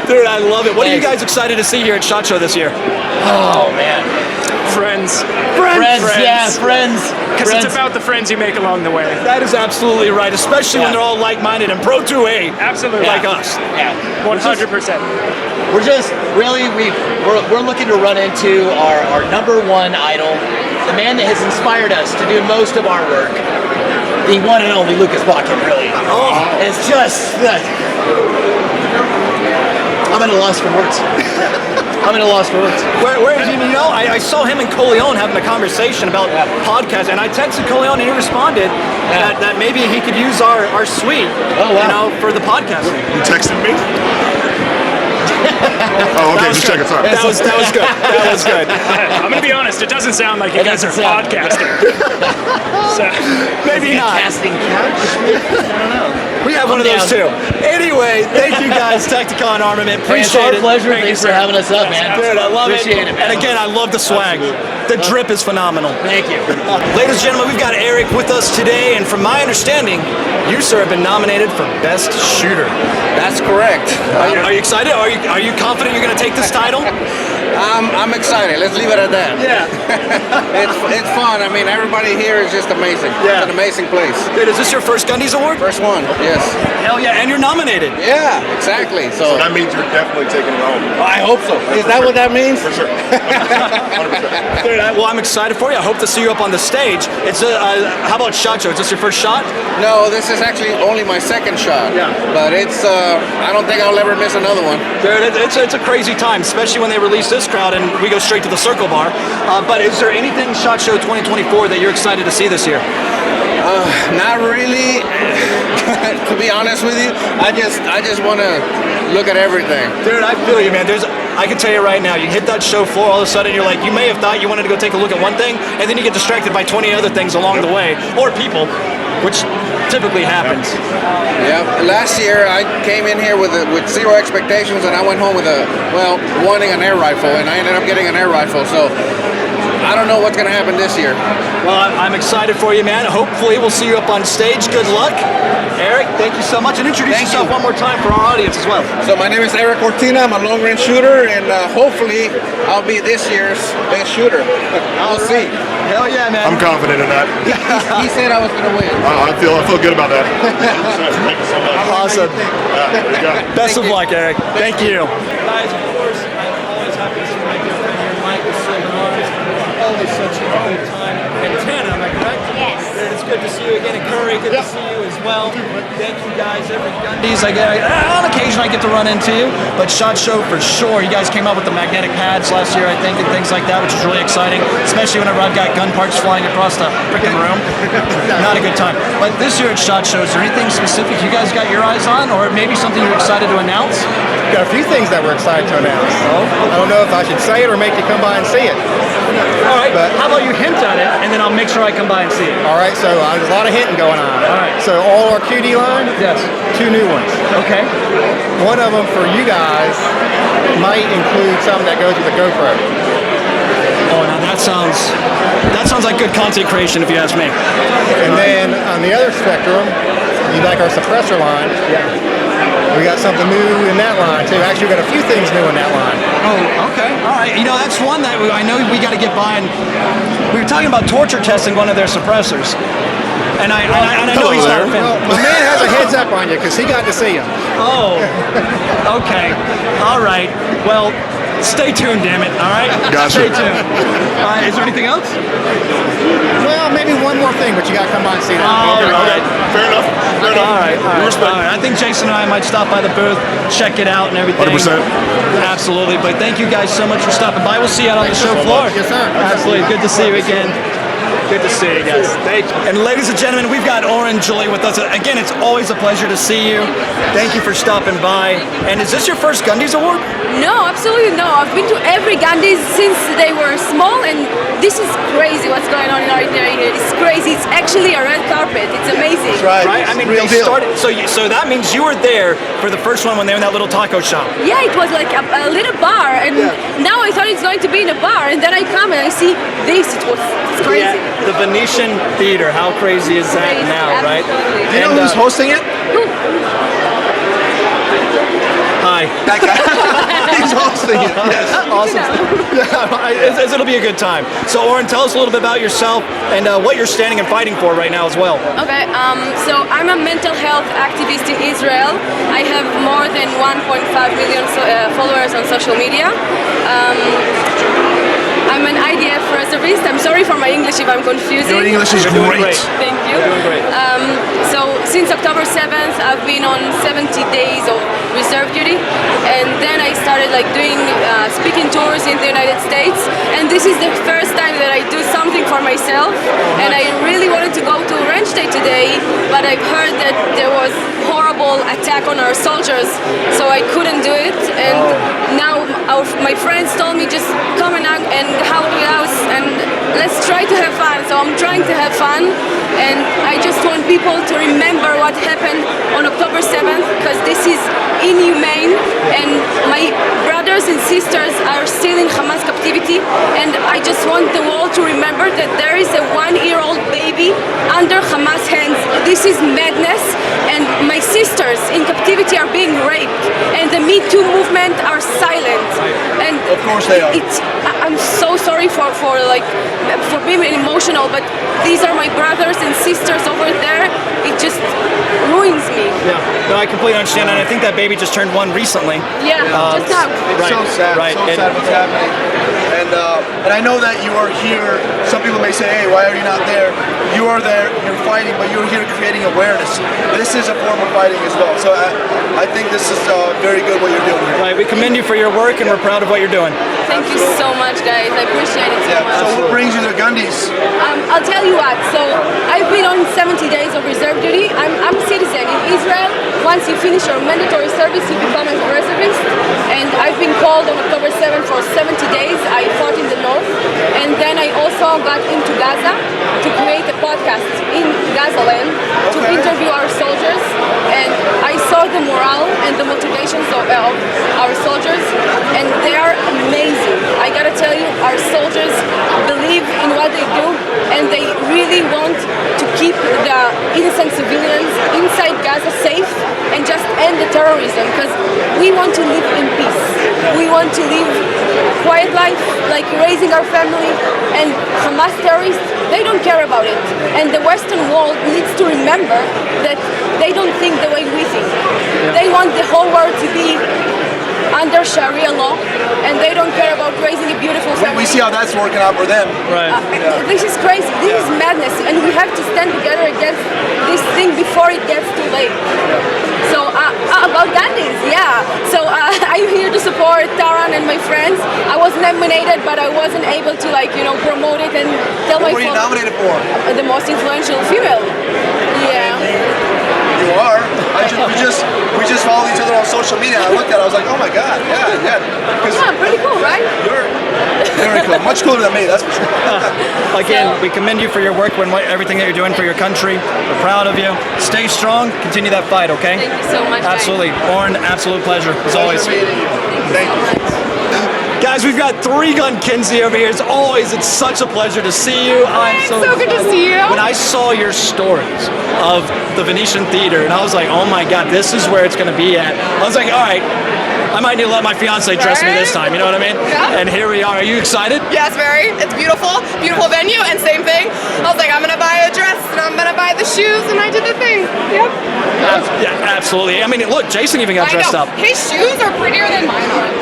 Dude, I love it. What are you guys excited to see here at SHOT Show this year? Oh man. Friends. Yeah, friends. Because it's about the friends you make along the way. That is absolutely right, especially when they're all like-minded and pro 2A. Absolutely. Like us. Yeah. 100%. We're just really we're looking to run into our number one idol, the man that has inspired us to do most of our work, the one and only Lucas Botkin. Really, it's just I'm at a loss for words. Where is he? You know, I saw him and Coleon having a conversation about podcasts, and I texted Coleon and he responded that maybe he could use our suite, you know, for the podcast. You texted me? Oh, okay. just checking. Sorry. That was good. That was good. I'm gonna be honest. It doesn't sound like you guys are podcasting. So, maybe not. Casting couch? I don't know. We have one of those too. Anyway, thank you guys, Tacticon Armament. Appreciate it. It's our pleasure. Thanks for having us up, man. Dude, I love Appreciate it. it, man. And again, I love the swag. The drip is phenomenal. Thank you. Ladies and gentlemen, we've got Eric with us today, and from my understanding, you, sir, have been nominated for Best Shooter. That's correct. Are you excited? Are you confident you're going to take this title? I'm excited. Let's leave it at that. Yeah. it's fun. I mean, everybody here is just amazing. Yeah. It's an amazing place. Dude, is this your first Gundy's Award? First one, yes. Hell yeah, and you're nominated. Yeah, exactly. So that means you're definitely taking it home. I hope so. Is that what that means? For sure. 100%. Dude, well, I'm excited for you. I hope to see you up on the stage. It's how about SHOT Show? Is this your first shot? No, this is actually only my second shot. Yeah. But it's, I don't think I'll ever miss another one. Dude, it's a crazy time, especially when they release this crowd and we go straight to the Circle Bar. But is there anything SHOT Show 2024 that you're excited to see this year? Not really. To be honest with you, I just want to look at everything. Dude, I feel you, man. I can tell you right now, you hit that show floor, all of a sudden you're like, you may have thought you wanted to go take a look at one thing, and then you get distracted by 20 other things along the way, or people, which typically happens. Yeah, last year I came in here with zero expectations, and I went home with wanting an air rifle, and I ended up getting an air rifle. So I don't know what's going to happen this year. Well, I'm excited for you, man. Hopefully we'll see you up on stage. Good luck. Eric, thank you so much. And introduce yourself one more time for our audience as well. So my name is Eric Cortina. I'm a long-range shooter, and hopefully I'll be this year's best shooter. We'll see. Hell yeah, man. I'm confident in that. He said I was going to win. I feel good about that. Thank you so much. Awesome. There you go. Best of luck, Eric. Thank you. Guys, of course, I'm always happy to see my good friend here, Michael Silverarms. Always such a good time. And Tana, am I correct? Yes. It's good to see you again. And Curry, good to see you as well. Thank you guys. Every Gundy's on occasion I get to run into you, but SHOT Show for sure. You guys came out with the magnetic pads last year, I think, and things like that, which is really exciting, especially whenever I've got gun parts flying across the freaking room. Not a good time. But this year at SHOT Show, is there anything specific you guys got your eyes on, or maybe something you're excited to announce? Got a few things that we're excited to announce. I don't know if I should say it or make you come by and see it. All right, but how about you hint at it, and then I'll make sure I come by and see it. All right, so there's a lot of hinting going on. All right. So all our QD line, yes, 2 new ones. Okay. One of them for you guys might include something that goes with the GoPro. Oh, now that sounds like good content creation, if you ask me. And then on the other spectrum, you like our suppressor line. Yeah. We got something new in that line too. Actually, we got a few things new in that line. Oh, okay. All right. You know, that's one that I know we got to get by. And we were talking about torture testing one of their suppressors. And I know he's not a fan. Well, my man has a heads up on you because he got to see him. Oh, okay. All right. Well, stay tuned, damn it. All right? Gotcha. Stay tuned. Is there anything else? Well, maybe one more thing, but you got to come by and see that. All right. Fair enough. All right. I think Jason and I might stop by the booth, check it out and everything. 100%. Absolutely. But thank you guys so much for stopping by. We'll see you out on the show floor. Yes, sir. Absolutely. Good to see you again. Good to see you guys. Thank you. And ladies and gentlemen, we've got Oren Julie with us. Again, it's always a pleasure to see you. Thank you for stopping by. And is this your first Gundy's Award? No, absolutely no. I've been to every Gundie's since they were small, and this is crazy what's going on right there. It's crazy. It's actually a red carpet. It's amazing. That's right. I mean, they started. So that means you were there for the first one when they were in that little taco shop. Yeah, it was like a little bar, and now I thought it's going to be in a bar, and then I come and I see this. It's crazy. Yeah, the Venetian Theater. How crazy is that now, right? Do you know who's hosting it? Hi. That guy. He's hosting it. Yes. Awesome. It'll be a good time. So, Oren, tell us a little bit about yourself and what you're standing and fighting for right now as well. Okay, so I'm a mental health activist in Israel. I have more than 1.5 million followers on social media. I'm an IDF reservist. I'm sorry for my English if I'm confusing. Your English is great. Thank you. You're doing great. So since October 7th, I've been on 70 days of reserve duty, and then I started doing speaking tours in the United States. And this is the first time that I do something for myself. And I really wanted to go to Range Day today, but I've heard that there was horrible attack on our soldiers, so I couldn't do it. And now I my friends told me just come and hang out with us and let's try to have fun. So I'm trying to have fun, and I just want people to remember what happened on October 7th, because this is inhumane, and my brothers and sisters are still in Hamas captivity, and I just want the world to remember that there is a 1-year-old baby under Hamas hands. This is madness, and my sisters in captivity are being raped, and the Me Too movement are silent. And of course they are. I'm so sorry for being emotional, but these are my brothers and sisters over there. It just ruins me. Yeah, no, I completely understand, and I think that baby just turned 1 recently. Yeah, just now. It's so sad. Right. So sad what's happening. And I know that you are here. Some people may say, "Hey, why are you not there?" You are there. You're fighting, but you're here creating awareness. This is a form of fighting as well. So I think this is very good what you're doing here. Right. We commend you for your work, and we're proud of what you're doing. Thank you so much, guys. I appreciate it so much. So what brings you to Gundies? I'll tell you what. So I've been on 70 days of reserve duty. I'm a citizen in Israel. Once you finish your mandatory service, you become a reservist. And I've been called on October 7th for 70 days. I fought in the north, and then I also got into Gaza to create a podcast in Gaza land to interview our soldiers. And I saw the morale and the motivations of our soldiers, and they are amazing. I gotta tell you, our soldiers believe in what they do, and they really want to keep the innocent civilians inside Gaza safe and just end the terrorism, because we want to live in peace. We want to live quiet life, like raising our family, and Hamas terrorists, they don't care about it. And the Western world needs to remember that they don't think the way we think. They want the whole world to be under Sharia law, and they don't care about raising a beautiful family. We see how that's working out for them. Right. This is crazy. This is madness, and we have to stand together against this thing before it gets too late. So about Gundie's, yeah. So I'm here to support Taran and my friends. I was nominated, but I wasn't able to promote it and tell my. What were you nominated for? The most influential female. Yeah. You are. We just followed each other on social media. I looked at it, I was like, oh my god, yeah. Yeah, pretty cool, right? You're very cool. Much cooler than me, that's for sure. Again, we commend you for your work and everything that you're doing for your country. We're proud of you. Stay strong. Continue that fight, okay? Thank you so much. Absolutely. Oren, absolute pleasure, as always. Thank you. Guys, we've got 3-Gun Kinsey over here. It's such a pleasure to see you. It's so good to see you. When I saw your stories of the Venetian Theater, and I was like, oh my God, this is where it's going to be at. I was like, all right, I might need to let my fiance dress me this time, you know what I mean? Yeah. And here we are. Are you excited? Yes, very. It's beautiful. Beautiful venue, and same thing. I was like, I'm going to buy a dress, and I'm going to buy the shoes, and I did the thing. Yep. Yeah, absolutely. I mean, look, Jason even got dressed up. His shoes are prettier than mine are.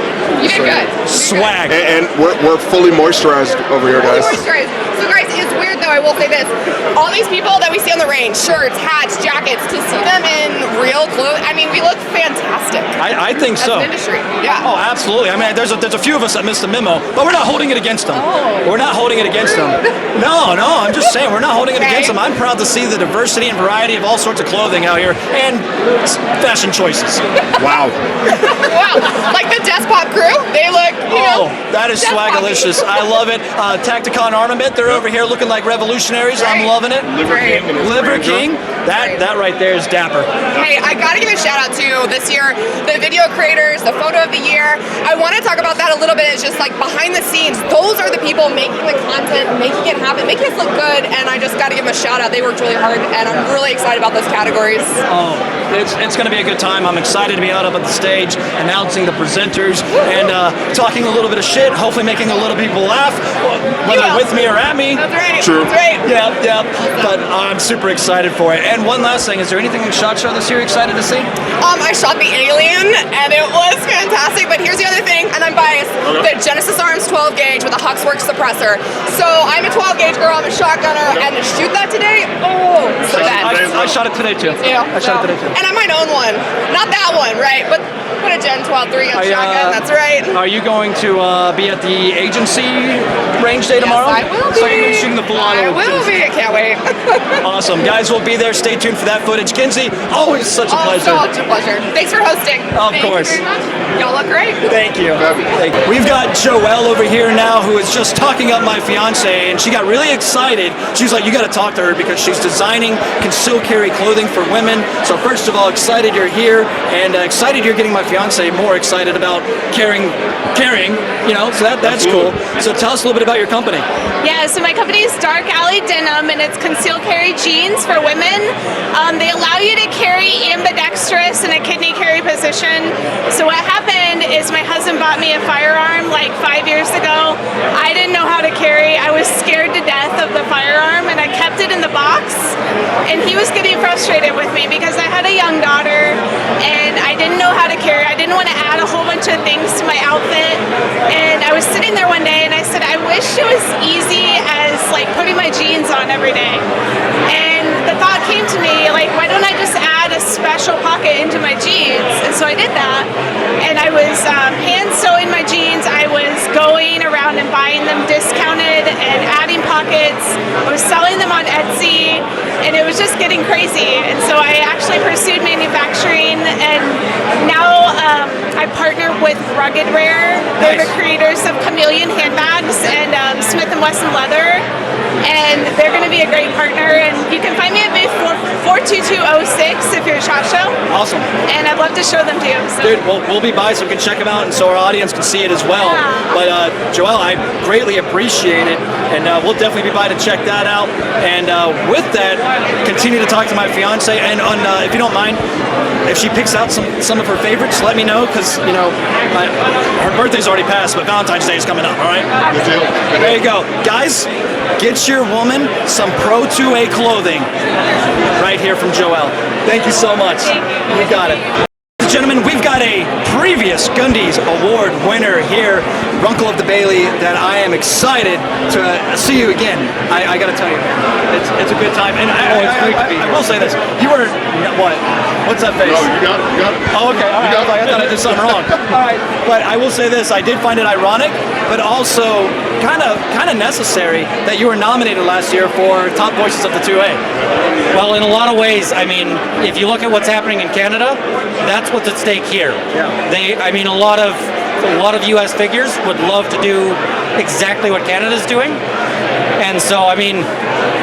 You did good. Swag. And we're fully moisturized over here, guys. So guys, it's weird though, I will say this. All these people that we see on the range, shirts, hats, jackets, to see them in real clothes, I mean, we look fantastic. I think so. As an industry, yeah. Oh, absolutely. I mean, there's a few of us that missed the memo, but we're not holding it against them. We're not holding it against them. No, I'm just saying, we're not holding it against them. I'm proud to see the diversity and variety of all sorts of clothing out here, and fashion choices. Wow. Wow. Like the Despot crew, they look, that is swagalicious. I love it. Tacticon Armament, they're over here looking like revolutionaries. I'm loving it. Liver King. That right there is dapper. Hey, I gotta give a shout out to this year, the video creators, the photo of the year. I want to talk about that a little bit. It's just like behind the scenes. Those are the people making the content, making it happen, making us look good. And I just gotta give them a shout out. They worked really hard, and I'm really excited about those categories. Oh, it's gonna be a good time. I'm excited to be out up at the stage, announcing the presenters, and talking a little bit of shit. Hopefully, making a little people laugh, whether with me or at me. That's right. True. That's right. Yeah. But I'm super excited for it. And one last thing, is there anything in SHOT Show this year you're excited to see? I shot the Alien, and it was fantastic. But here's the other thing, and I'm biased. The Genesis Arms 12 gauge with a Huxworks suppressor. So I'm a 12 gauge girl. I'm a shotgunner, and to shoot that today, so bad. I shot it today too. Yeah. I shot it today too. And I might own one. Not that one, right? But a Gen 12 well, 3-gun shotgun. That's right. Are you going to be at the agency range day tomorrow? Yes, I will be. So you're going to be shooting the full I will be. I can't wait. Awesome. Guys, we'll be there. Stay tuned for that footage. Kinsey, always such a pleasure. Such a pleasure. Thanks for hosting. Of Thank course. you very much. Y'all look great. Thank you. We've got Joelle over here now, who is just talking up my fiance, and she got really excited. She was like, you got to talk to her because she's designing concealed carry clothing for women. So first of all, excited you're here, and excited you're getting my fiance more excited about carrying, so that's cool. So tell us a little bit about your company. Yeah, so my company is Dark Alley Denim, and it's concealed carry jeans for women. They allow you to carry ambidextrous in a kidney carry position. So what happened is my husband bought me a firearm like 5 years ago. I didn't know how to carry. I was scared to death of the firearm, and I kept it in the box. And he was getting frustrated with me because I had a young daughter, and I didn't know how to carry. I didn't want to add a whole bunch of things to my outfit. And I was sitting there one day, and I said, I wish it was easy as like putting my jeans on every day. And the thought came to me, like, why don't I just add a special pocket into my jeans? And so I did that. And I was hand sewing my jeans. I was going around and buying them discounted and adding pockets. I was selling them on Etsy, and it was just getting crazy. And so I actually pursued manufacturing, and now I partner with Rugged Rare. They're the creators of Chameleon handbags and Smith & Wesson leather, and they're going to be a great partner. And you can find me at booth 42206 if you're at SHOT Show. Awesome. And I'd love to show them to you. So. Dude, we'll be by so we can check them out, and so our audience can see it as well. Yeah. But Joelle, I greatly appreciate it, and we'll definitely be by to check that out. And with that, continue to talk to my fiance, and if you don't mind, if she picks out some of her favorites, let me know, because her birthday's already passed, but Valentine's Day is coming up. All right. Good deal. There you go, guys. Get your woman some Pro 2A clothing right here from Joelle. Thank you so much. You got it. Gentlemen, we've got a previous Gundie's Award winner here, Runkle of the Bailey, that I am excited to see you again. I got to tell you, it's a good time. And I will say this, you were, what? What's that face? No, you got it. Oh, okay. All right. I thought I did something wrong. All right. But I will say this, I did find it ironic, but also kind of necessary that you were nominated last year for Top Voices of the 2A. Well, in a lot of ways, I mean, if you look at what's happening in Canada, that's what's at stake here. Yeah. A lot of U.S. figures would love to do exactly what Canada's doing. And so, I mean,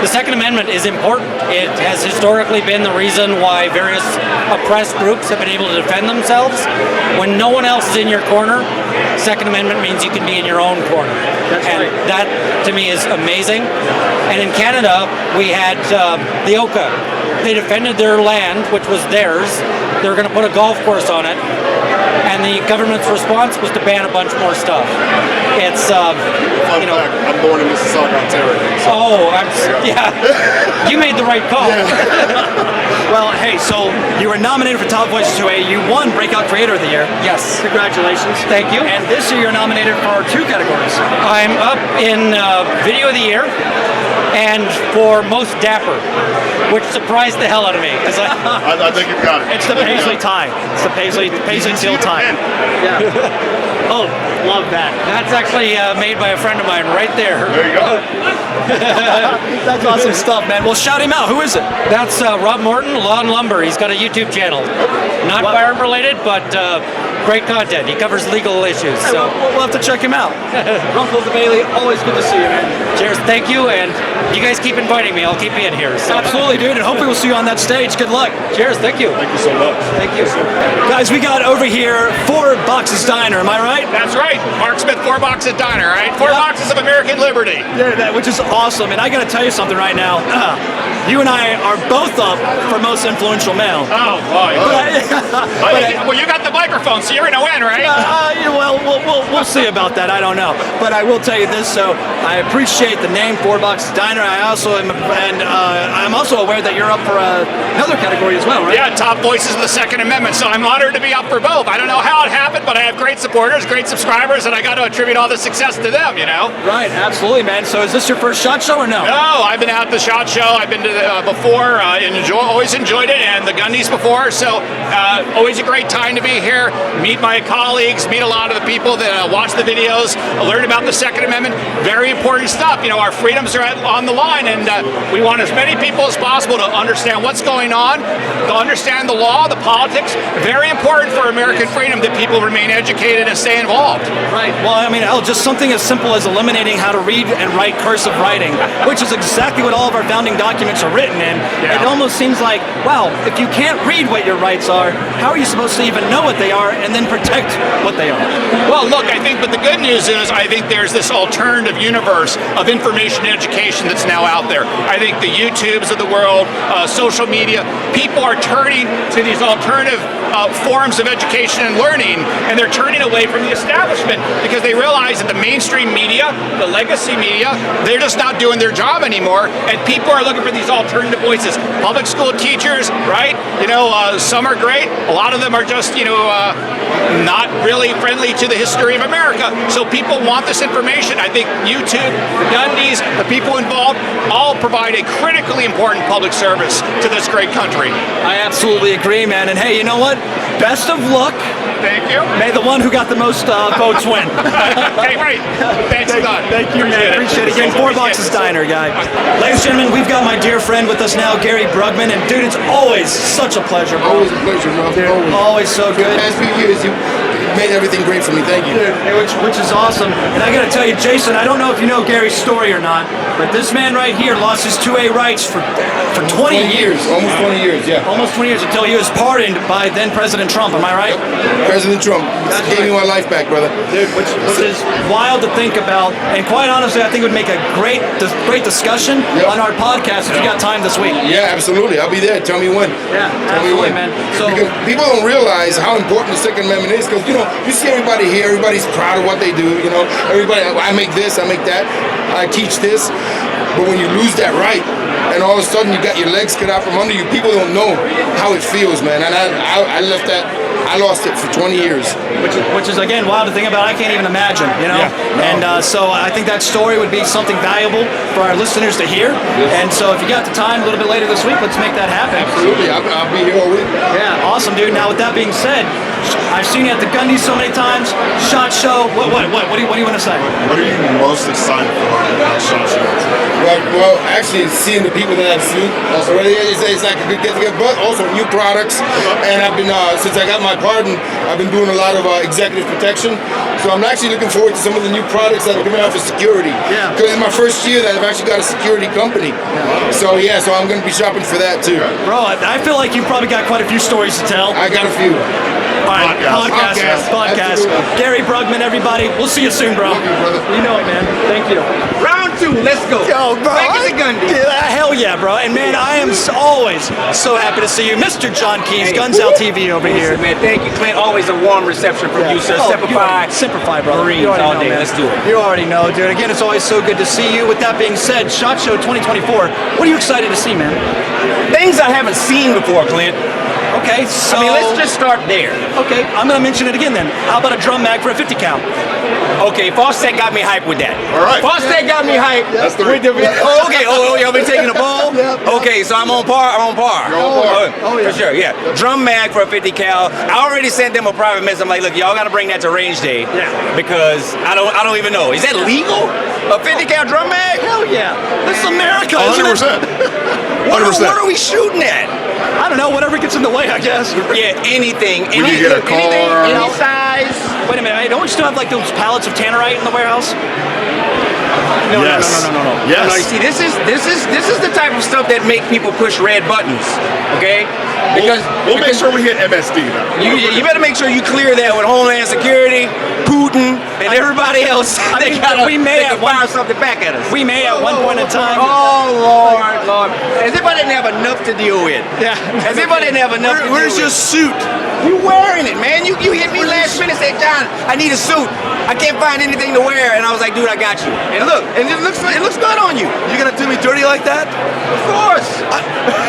the Second Amendment is important. It has historically been the reason why various oppressed groups have been able to defend themselves. When no one else is in your corner, Second Amendment means you can be in your own corner. That, to me, is amazing. And in Canada, we had the UNCUT. They defended their land, which was theirs. They were going to put a golf course on it. And the government's response was to ban a bunch more stuff. It's, fact, I'm born in Mississauga, Ontario. So. You made the right call. Well, hey, so you were nominated for Top Voices 2A. You won Breakout Creator of the Year. Yes. Congratulations. Thank you. And this year you're nominated for 2 categories. I'm up in Video of the Year and for Most Dapper, which surprised the hell out of me. I think you've got it. It's the Paisley tie. It's the Paisley Teal tie. Yeah. Oh, love that. That's actually made by a friend of mine right there. There you go. That's awesome stuff, man. Well, shout him out. Who is it? That's Rob Morton, Lawn Lumber. He's got a YouTube channel. Not firearm related, but great content. He covers legal issues. So we'll have to check him out. Runkle of the Bailey, always good to see you, man. Cheers. Thank you. And you guys keep inviting me. I'll keep you in here. So. Absolutely, dude. And hopefully we'll see you on that stage. Good luck. Cheers. Thank you. Thank you so much. Thank you. Guys, we got over here 4 Boxes Diner. Am I right? That's right. Mark Smith, 4 Boxes Diner, right? 4 boxes of American liberty. Yeah, which is awesome. And I got to tell you something right now. You and I are both up for most influential male. Oh, boy. Well, you got the microphone, so you're going to win, right? We'll see about that. I don't know. But I will tell you this. So I appreciate the name 4 Boxes Diner. I also am, and I'm also aware that you're up for another category as well, right? Yeah, Top Voices of the Second Amendment. So I'm honored to be up for both. I don't know how it happened, but I have great supporters, great subscribers, and I got to attribute all the success to them, you know? Right, absolutely, man. So is this your first SHOT Show or no? No, I've been at the SHOT Show. I've been to before, always enjoyed it, and the Gundies before. So always a great time to be here, meet my colleagues, meet a lot of the people that watch the videos, learn about the Second Amendment. Very important stuff. You know, our freedoms are on the line, and we want as many people as possible to understand what's going on, to understand the law, the politics. Very important for American freedom that people remain educated and stay involved. Right. Well, I mean, just something as simple as eliminating how to read and write cursive writing, which is exactly what all of our founding documents are written in. Yeah. It almost seems like, wow, if you can't read what your rights are, how are you supposed to even know what they are and then protect what they are? Well, look, but the good news is I think there's this alternative universe of information and education that's now out there. I think the YouTubes of the world, social media, people are turning to these alternative forms of education and learning, and they're turning away from the establishment because they realize that the mainstream media, the legacy media, they're just not doing their job anymore, and people are looking for these alternative voices. Public school teachers, right? You know, some are great. A lot of them are just, not really friendly to the history of America. So people want this information. I think YouTube, the Gundies, the people involved, all provide a critically important public service to this great country. I absolutely agree, man. And hey, you know what? Best of luck. Thank you. May the one who got the most votes win. Okay, great. Thanks a lot. Thank you, man. Appreciate it. Again, 4 Boxes Diner, guy. Ladies and gentlemen, we've got my dear friend with us now, Gary Brugman. And dude, it's always such a pleasure, bro. Always a pleasure, bro. Dude, always so good. For the past few years, you made everything great for me. Thank you. Dude, which is awesome. And I gotta tell you, Jason, I don't know if you know Gary's story or not, but this man right here lost his 2A rights for 20 years. Almost 20 years, yeah. Almost 20 years until he was pardoned by then President Trump. Am I right? President Trump gave me my life back, brother. Dude, which is wild to think about, and quite honestly, I think it would make a great discussion on our podcast if you got time this week. Yeah, absolutely. I'll be there. Tell me when. Yeah, Tell me when. man. So because people don't realize how important the Second Amendment is, because you see everybody here, everybody's proud of what they do. Everybody, I make this, I make that, I teach this, but when you lose that right, and all of a sudden you got your legs cut out from under you, people don't know how it feels, man. And I lost it for 20 years. Which is again wild to think about. I can't even imagine, Yeah. And so I think that story would be something valuable for our listeners to hear. Yes. And so if you got the time a little bit later this week, let's make that happen. Absolutely. I'll be here all week. Yeah, awesome, dude. Now with that being said, I've seen you at the Gundies so many times. SHOT Show. What do you want to say? What are you most excited for about SHOT Show? Well, actually, seeing the people that I've seen already, it's like a good get-together, but also new products. And I've been, since I got my pardon, I've been doing a lot of executive protection. So I'm actually looking forward to some of the new products that are coming out for security. Yeah. Because it's my first year that I've actually got a security company. Yeah. So I'm going to be shopping for that too. Bro, I feel like you've probably got quite a few stories to tell. I got a few. All right, podcast. Gary Brugman, everybody. We'll see you soon, bro. Love you, brother. You know it, man. Thank you. Round 2, let's go. Yo, bro. Back at the Gundie. Hell yeah, bro. And man, I am always so happy to see you, Mr. John Keys, Guns Out TV over here. Man, thank you, Clint. Always a warm reception from you, sir. Simplify, brother. Marines all day. Man. Let's do it. You already know, dude. Again, it's always so good to see you. With that being said, SHOT Show 2024. What are you excited to see, man? Things I haven't seen before, Clint. Okay, so let's just start there. Okay, I'm gonna mention it again then. How about a drum mag for a 50 cal? Okay, Fawcett got me hyped with that. All right. Fawcett got me hyped. That's the with the okay. Oh, y'all been taking the ball? Okay, so I'm on par. You're on par. For sure, yeah. Drum mag for a 50 cal. I already sent them a private message. I'm like, look, y'all got to bring that to range day. Yeah. Because I don't even know. Is that legal? A 50 cal drum mag? Hell yeah. This is America, isn't it? 100%. What are we shooting at? I don't know, whatever gets in the way, I guess. Yeah, anything. Would you get a car? Any size. Wait a minute, hey, don't we still have like those pallets of tannerite in the warehouse? No. Yes. No, you see, this is the type of stuff that make people push red buttons. Okay? Because we'll make sure we hit MSD now. You better make sure you clear that with Homeland Security, Putin, and and everybody else, they can fire something back at us. We may at one point in time. Oh, Lord. As if I didn't have enough to deal with. Yeah. As if I didn't have enough to deal with. Where's your suit? You wearing it, man. You hit me last minute and said, John, I need a suit. I can't find anything to wear. And I was like, dude, I got you. And look, and it looks good on you. You're going to do me dirty like that? Of course.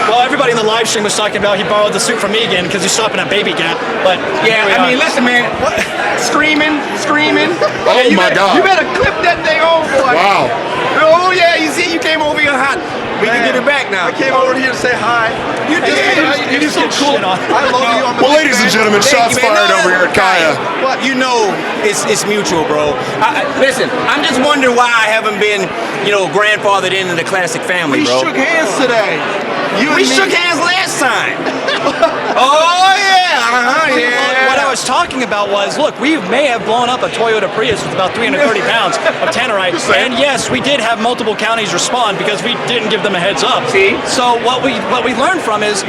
Well, everybody in the live stream was talking about he borrowed the suit from me again because he's shopping at Baby Gap. But yeah, I mean, listen, man. What? Screaming. Oh, Yeah, my God. You better clip that thing on, boy. Wow. Oh, yeah, you see, you came over here hot. We can get it back now. I came over here to say hi. You just so cool. I love you. I'm a Well, big ladies and fan. gentlemen, shots fired over here at Kaya. Well, you know it's mutual, bro. Listen, I'm just wondering why I haven't been, grandfathered into the classic family, We bro. shook hands today. We shook hands last time. Oh, yeah. What I was talking about was, look, we may have blown up a Toyota Prius with about 330 pounds of tannerite, and yes, we did have multiple counties respond because we didn't give them a heads up. See? So what we learned from is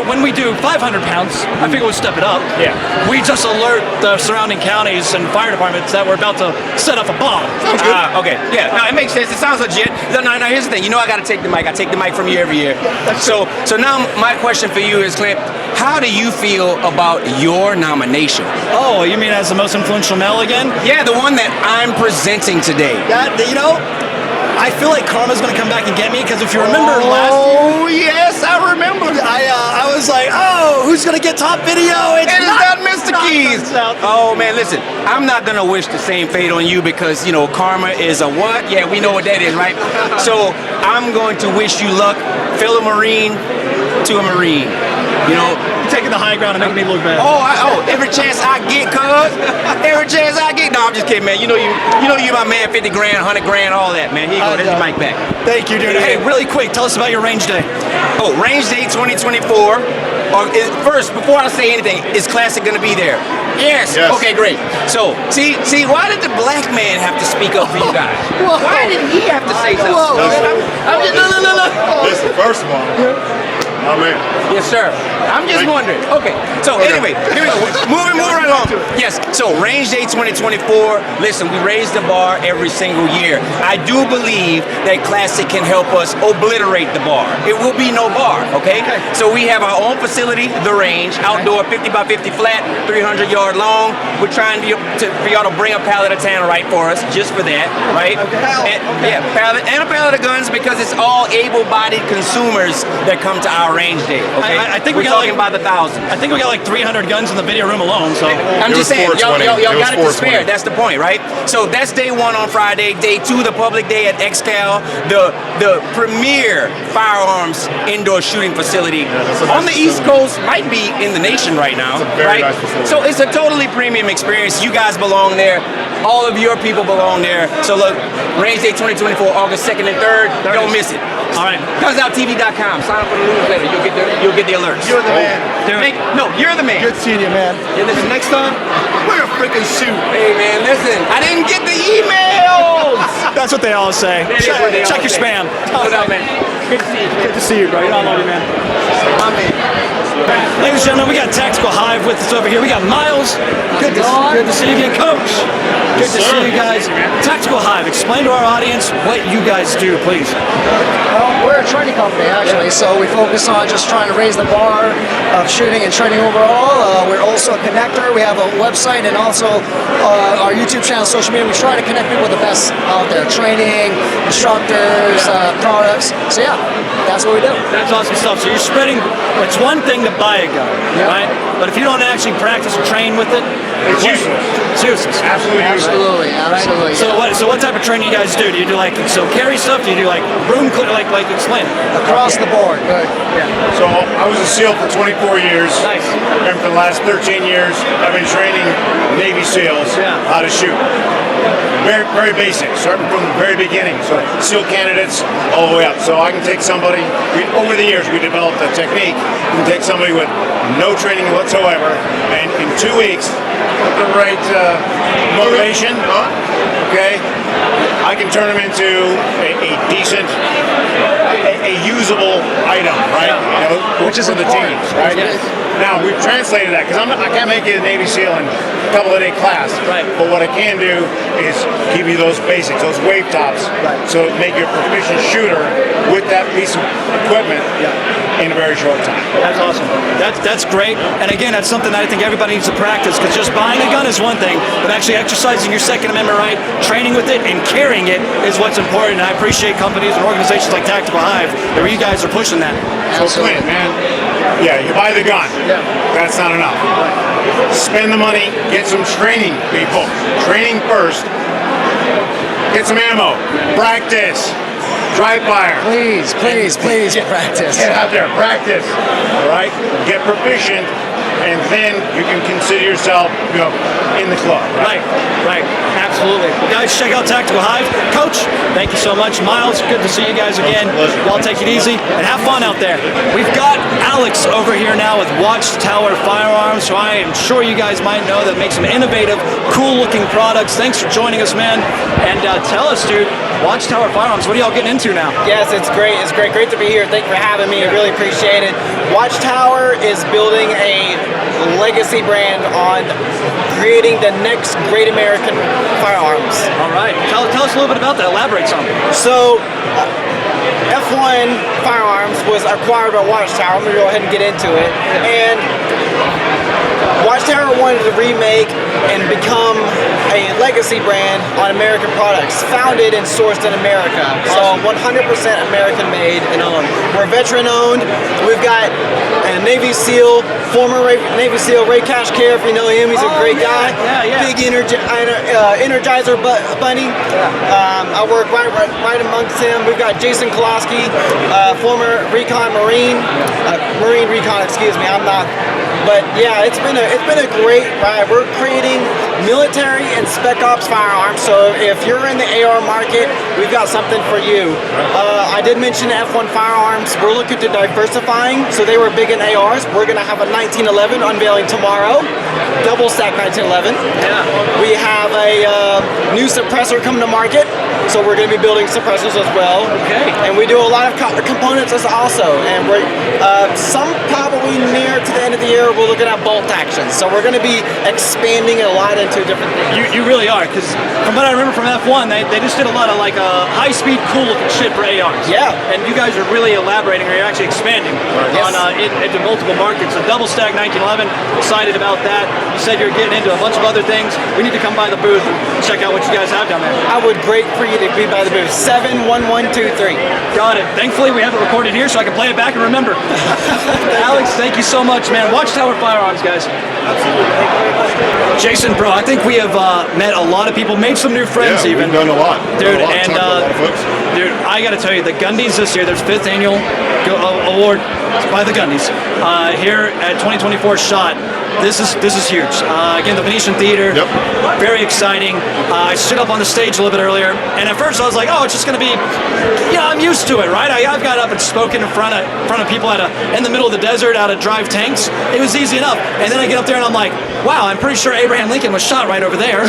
when we do 500 pounds, I figure we'll step it up. Yeah. We just alert the surrounding counties and fire departments that we're about to set off a bomb. Sounds good. Okay. Yeah. No, it makes sense. It sounds legit. No, here's the thing. You know, I got to take the mic. I take the mic from you every year. So now my question for you is, Clint, how do you feel about your nomination? Oh, you mean as the most influential male again? Yeah, the one that I'm presenting today. I feel like karma's gonna come back and get me because if you remember last year. Oh yes, I remember. I was like, oh, who's gonna get top video? It's not Mr. Keys. Oh man, listen, I'm not gonna wish the same fate on you because karma is a what? Yeah, we know what that is, right? So I'm going to wish you luck, fellow Marine to a Marine. You're taking the high ground and making me look bad. Every chance I get, cuz. Every chance I get. No, I'm just kidding, man. You my man, 50 grand, 100 grand, all that, man. Here you go. There's your mic back. Thank you, dude. Hey, really quick, tell us about your range day. Oh, range day 2024. First, before I say anything, is Classic gonna be there? Yes. Okay, great. So, see, why did the black man have to speak up for you guys? Why did he have to say something? I'm just, look. Listen, first of all, my man. Yes, sir. I'm just wondering. Okay. So anyway, here we go. Moving right along. Yes. So Range Day 2024. Listen, we raise the bar every single year. I do believe that Classic can help us obliterate the bar. It will be no bar. Okay. So we have our own facility, the Range, outdoor 50 by 50 flat, 300 yard long. We're trying for y'all to bring a pallet of tannerite for us, just for that, right? Pallet and a pallet of guns because it's all able-bodied consumers that come to our Range Day. Okay. I think we're talking by the thousands. I think we got like 300 guns in the video room alone. So I'm just saying, y'all got it to spare. That's the point, right? So that's day one on Friday. Day two, the public day at XCal, the premier firearms indoor shooting facility on the East Coast, might be in the nation right now. Right? Nice facility. So it's a totally premium experience. You guys belong there. All of your people belong there. So look, Range Day 2024, August 2nd and 3rd. Don't miss it. All right. GunsOutTV.com. Sign up for the newsletter. You'll get the alerts. You're the man. You're the man. Good seeing you, man. Listen, next time, wear a freaking suit. Hey, man, listen. I didn't get the emails. That's what they all say. Check your spam. What up, man? Good to see you. Good to see you, bro. I love you, man. My man. Ladies and gentlemen, we got Tactical Hive with us over here. We got Miles. Good to see you again, Coach. Good to see you guys. Tactical Hive, explain to our audience what you guys do, please. We're a training company, actually, so we focus on just trying to raise the bar of shooting and training overall. We're also a connector. We have a website and also our YouTube channel, social media. We try to connect people with the best out there, training, instructors, products. So yeah, that's what we do. That's awesome stuff. So you're spreading, it's one thing to buy a gun, right? But if you don't actually practice or train with it, it's useless. It's useless. Absolutely. Absolutely. So what type of training you guys do? Do you do carry stuff? Do you do like room clear, like explain it? Across the board. Good. So I was a SEAL for 24 years. Nice. And for the last 13 years, I've been training Navy SEALs how to shoot. Very, very basic, starting from the very beginning. So SEAL candidates all the way up. So I can take somebody, over the years we developed a technique. You can take somebody with no training whatsoever, and in 2 weeks, with the right motivation, okay, I can turn them into a decent a usable item, right? Which is for the teams, right? Yes. Now we've translated that because I can't make you a Navy SEAL in a couple of day class. Right. But what I can do is give you those basics, those wave tops, so make you a proficient shooter with that piece of equipment in a very short time. That's awesome. That's great. And again, that's something that I think everybody needs to practice, because just buying a gun is one thing, but actually exercising your Second Amendment right, training with it, and carrying it is what's important. And I appreciate companies and organizations like Tactical Hive, where you guys are pushing that. So Clint, man, yeah, you buy the gun. Yeah. That's not enough. Spend the money, get some training, people. Training first. Get some ammo. Practice. Dry fire. Please, practice. Get out there, practice. All right? Get proficient, and then you can consider yourself, in the club. Right. Absolutely. Well, guys, check out Tactical Hive. Coach, thank you so much. Miles, good to see you guys again. Y'all take it easy and have fun out there. We've got Alex over here now with Watchtower Firearms, who I am sure you guys might know, that makes some innovative, cool-looking products. Thanks for joining us, man. And tell us, dude, Watchtower Firearms, what are y'all getting into now? Yes, it's great. It's great to be here. Thank you for having me. I really appreciate it. Watchtower is building a legacy brand on creating the next great American firearms. All right. Tell us a little bit about that. Elaborate some. So, F1 Firearms was acquired by Watchtower. I'm going to go ahead and get into it. And Watchtower wanted to remake and become a legacy brand on American products, founded and sourced in America. So 100% American made and owned. We're veteran owned. We've got a Navy SEAL, former Navy SEAL Ray Cashcare, if you know him, he's a great guy. Big Energizer bunny. I work right amongst him. We've got Jason Koloski, former recon Marine recon, excuse me, I'm not. But yeah, it's been a great ride. We're creating military and spec ops firearms. So if you're in the AR market, we've got something for you. I did mention F1 Firearms. We're looking to diversifying. So they were big in ARs. We're going to have a 1911 unveiling tomorrow. Double stack 1911. Yeah. We have a new suppressor coming to market. So we're going to be building suppressors as well. Okay. And we do a lot of components as also. And we're probably near to the end of the year, we're looking at bolt actions. So we're going to be expanding a lot into different things. You really are, because from what I remember from F1, they just did a lot of high-speed, cool-looking shit for ARs. Yeah. And you guys are really elaborating, or you're actually expanding into multiple markets. So double stack 1911, excited about that. You said you're getting into a bunch of other things. We need to come by the booth and check out what you guys have down there. I would great for you to be by the booth. 71123. Got it. Thankfully, we have it recorded here so I can play it back and remember. Alex, thank you so much, man. Watchtower Firearms, guys. Absolutely. Thank you very much. Jason, bro, I think we have met a lot of people, made some new friends even. We've done a lot. Dude, dude, I got to tell you, the Gundies this year, there's 5th annual award by the Gundies here at 2024 SHOT. This is huge. Again, the Venetian Theater, very exciting. I stood up on the stage a little bit earlier, and at first I was like, oh, it's just going to be, I'm used to it, right? I've got up and spoken in front of people in the middle of the desert out of drive tanks. It was easy enough. And then I get up there and I'm like, wow, I'm pretty sure Abraham Lincoln was shot right over there.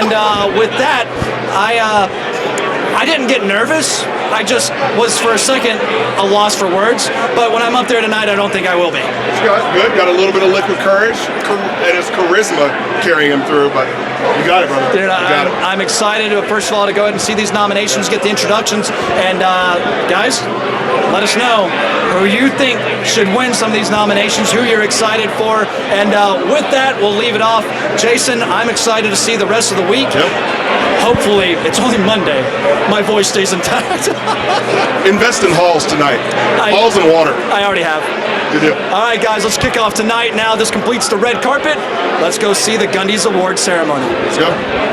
And with that, I didn't get nervous. I just was for a second a loss for words. But when I'm up there tonight, I don't think I will be. Good. Got a little bit of liquid courage and his charisma carrying him through. But you got it, brother. Dude, I'm excited, first of all, to go ahead and see these nominations, get the introductions. And guys, let us know who you think should win some of these nominations, who you're excited for. And with that, we'll leave it off. Jason, I'm excited to see the rest of the week. Hopefully, it's only Monday. My voice stays intact. Invest in halls tonight. Halls and water. I already have. Good deal. All right, guys, let's kick off tonight. Now this completes the red carpet. Let's go see the Gundies Award ceremony. Let's go.